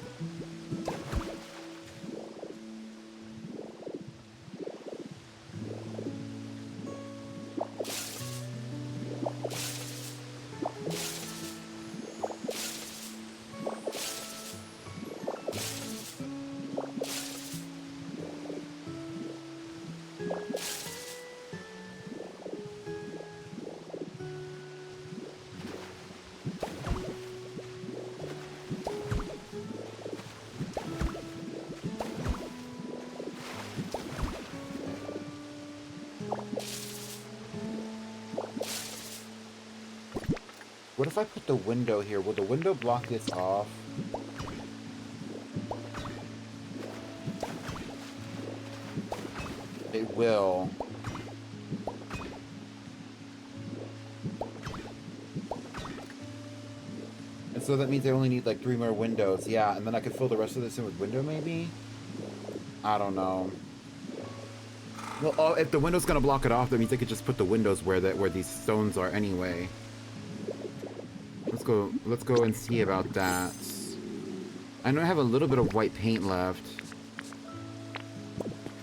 What if I put the window here? Will the window block this off? It will. And so that means I only need like 3 more windows. Yeah, and then I could fill the rest of this in with window maybe? I don't know. Well, if the window's gonna block it off, that means I could just put the windows where these stones are anyway. Let's go and see about that. I know I have a little bit of white paint left.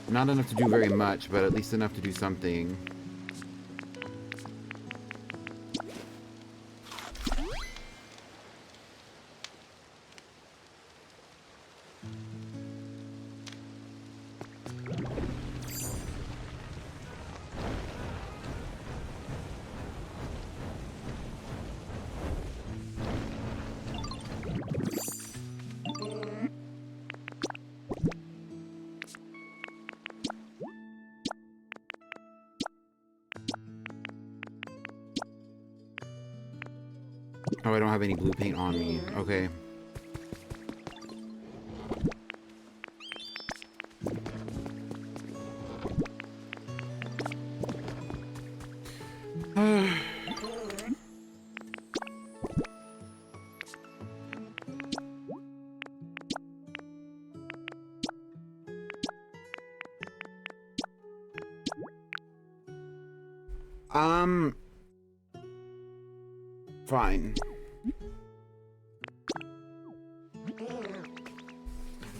Not enough to do very much, but at least enough to do something. Oh, I don't have any blue paint on me. Okay. Fine.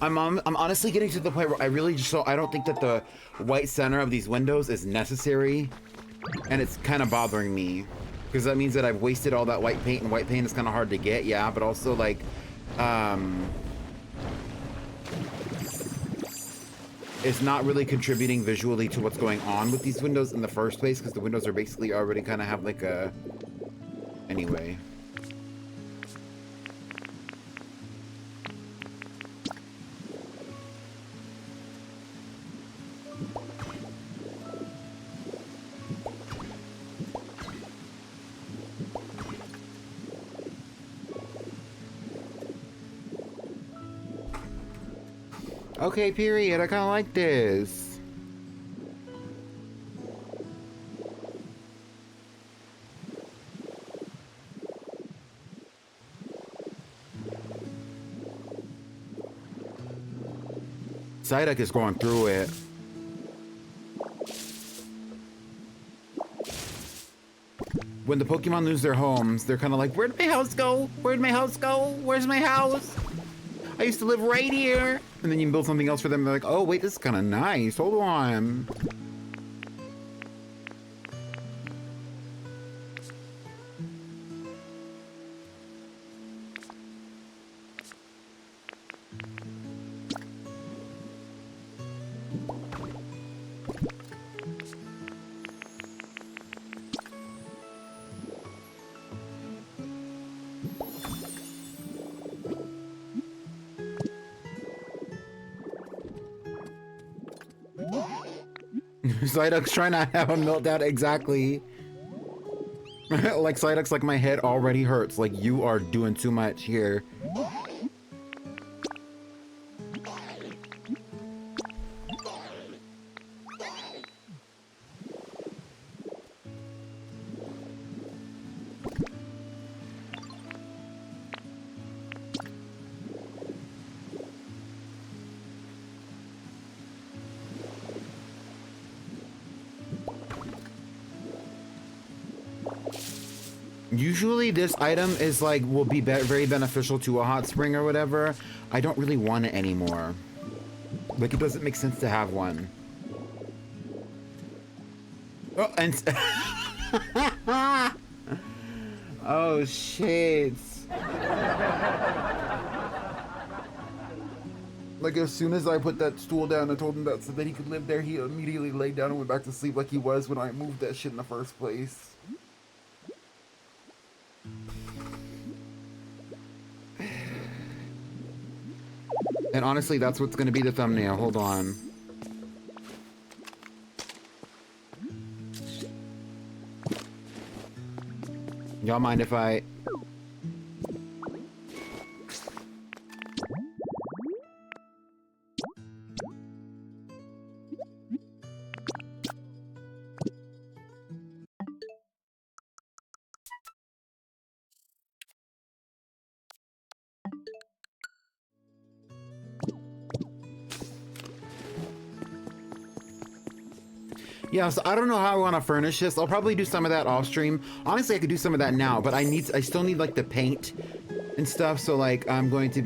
I'm honestly getting to the point where I really just I don't think that the white center of these windows is necessary, and it's kind of bothering me because that means that I've wasted all that white paint, and white paint is kind of hard to get, yeah, but also like it's not really contributing visually to what's going on with these windows in the first place because the windows are basically already kind of have like a anyway. Okay, period. I kind of like this. Psyduck is going through it. when the Pokemon lose their homes, they're kind of like, where'd my house go? Where'd my house go? Where's my house? I used to live right here. And then you build something else for them. They're like, oh, wait, this is kind of nice. Hold on. Psyduck's trying to have a meltdown, exactly. Like Psyduck's like, my head already hurts. Like, you are doing too much here. Usually this item is like, will be very beneficial to a hot spring or whatever. I don't really want it anymore. Like, it doesn't make sense to have one. Oh, and oh shit. Like, as soon as I put that stool down and told him that so that he could live there, he immediately laid down and went back to sleep like he was when I moved that shit in the first place. And honestly, that's what's gonna be the thumbnail. Hold on. Y'all mind if I... Yeah, so I don't know how I want to furnish this. I'll probably do some of that off stream. Honestly, I could do some of that now, but I still need like the paint and stuff. So like, I'm going to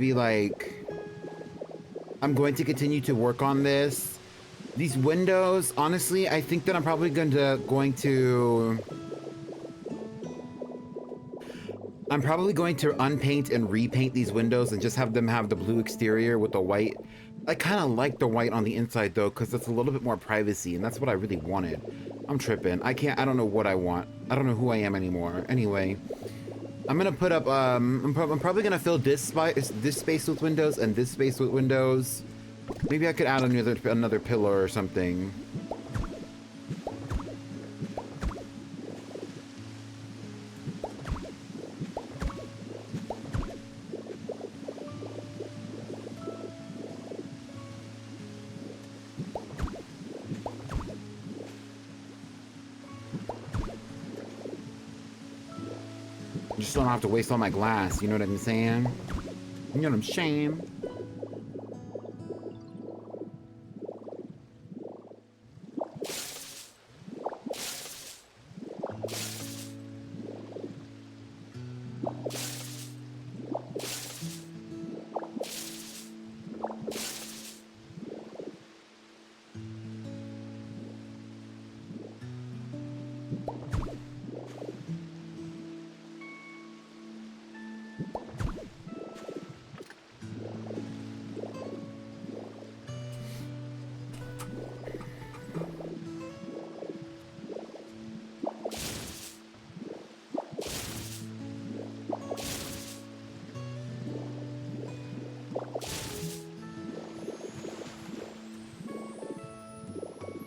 continue to work on this. These windows, honestly, I think that I'm probably going to unpaint and repaint these windows and just have them have the blue exterior with the white. I kind of like the white on the inside though, because it's a little bit more privacy, and that's what I really wanted. I'm tripping. I don't know what I want. I don't know who I am anymore. Anyway, I'm gonna put up, I'm probably gonna fill this space with windows and this space with windows. Maybe I could add another pillar or something. Just don't have to waste all my glass, you know what I'm saying? You know what I'm saying?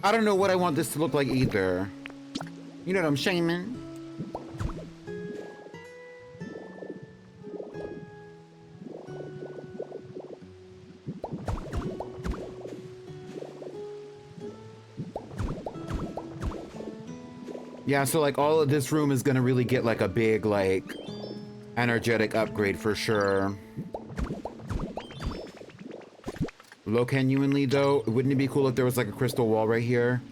I don't know what I want this to look like either. You know what I'm saying? Yeah, so like all of this room is gonna really get like a big like energetic upgrade for sure. Low genuinely though, wouldn't it be cool if there was like a crystal wall right here?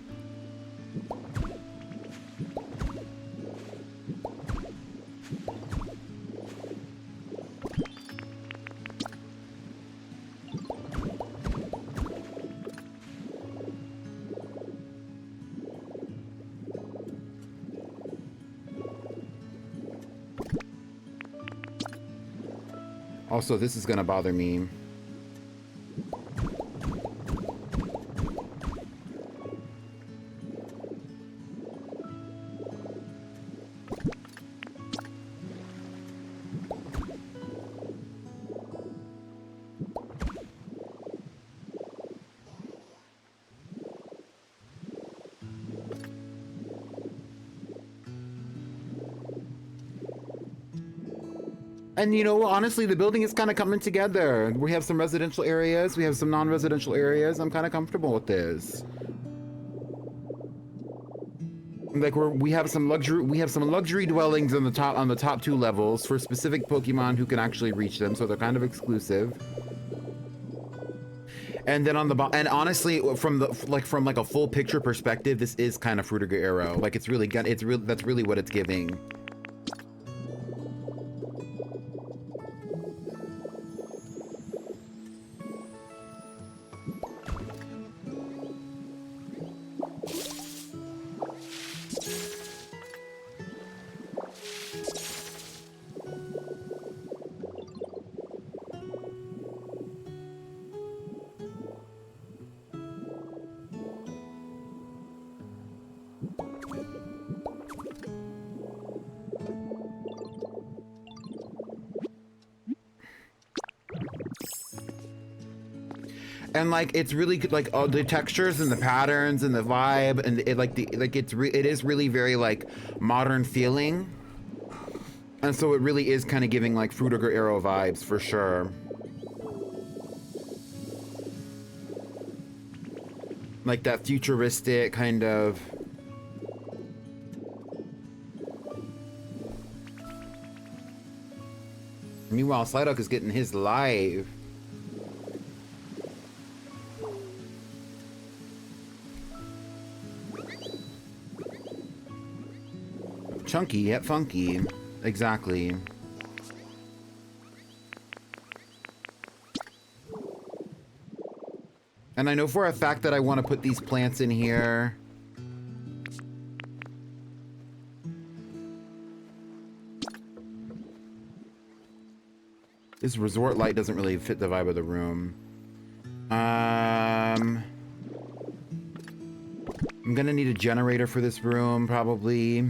Also, this is gonna bother me. And you know, honestly, the building is kind of coming together. We have some residential areas, we have some non-residential areas. I'm kind of comfortable with this. Like we have some luxury dwellings on the top 2 levels for specific Pokemon who can actually reach them, so they're kind of exclusive. And then on the and honestly, from a full picture perspective, this is kind of Fruitiger Arrow. Like that's really what it's giving. And like it's really good, like the textures and the patterns and the vibe, and it is really very like modern feeling, and so it really is kind of giving like Fruitiger Arrow vibes for sure. Like that futuristic kind of. Meanwhile, Psyduck is getting his live. Chunky yet funky. Exactly. And I know for a fact that I want to put these plants in here. This resort light doesn't really fit the vibe of the room. I'm gonna need a generator for this room, probably.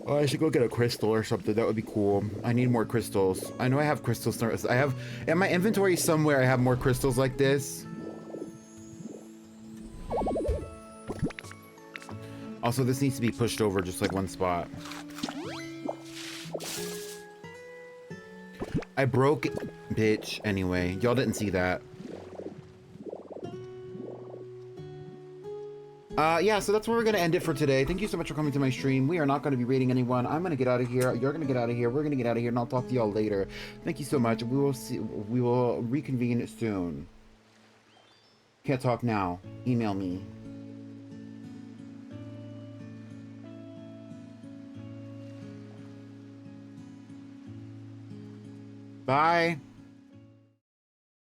Oh, I should go get a crystal or something. That would be cool. I need more crystals. I know I have crystals. I have in my inventory somewhere. I have more crystals like this. Also, this needs to be pushed over just like one spot. I broke it, bitch. Anyway, y'all didn't see that. Yeah, so that's where we're gonna end it for today. Thank you so much for coming to my stream. We are not gonna be raiding anyone. I'm gonna get out of here. You're gonna get out of here. We're gonna get out of here, and I'll talk to y'all later. Thank you so much. We will reconvene soon. Can't talk now. Email me. Bye.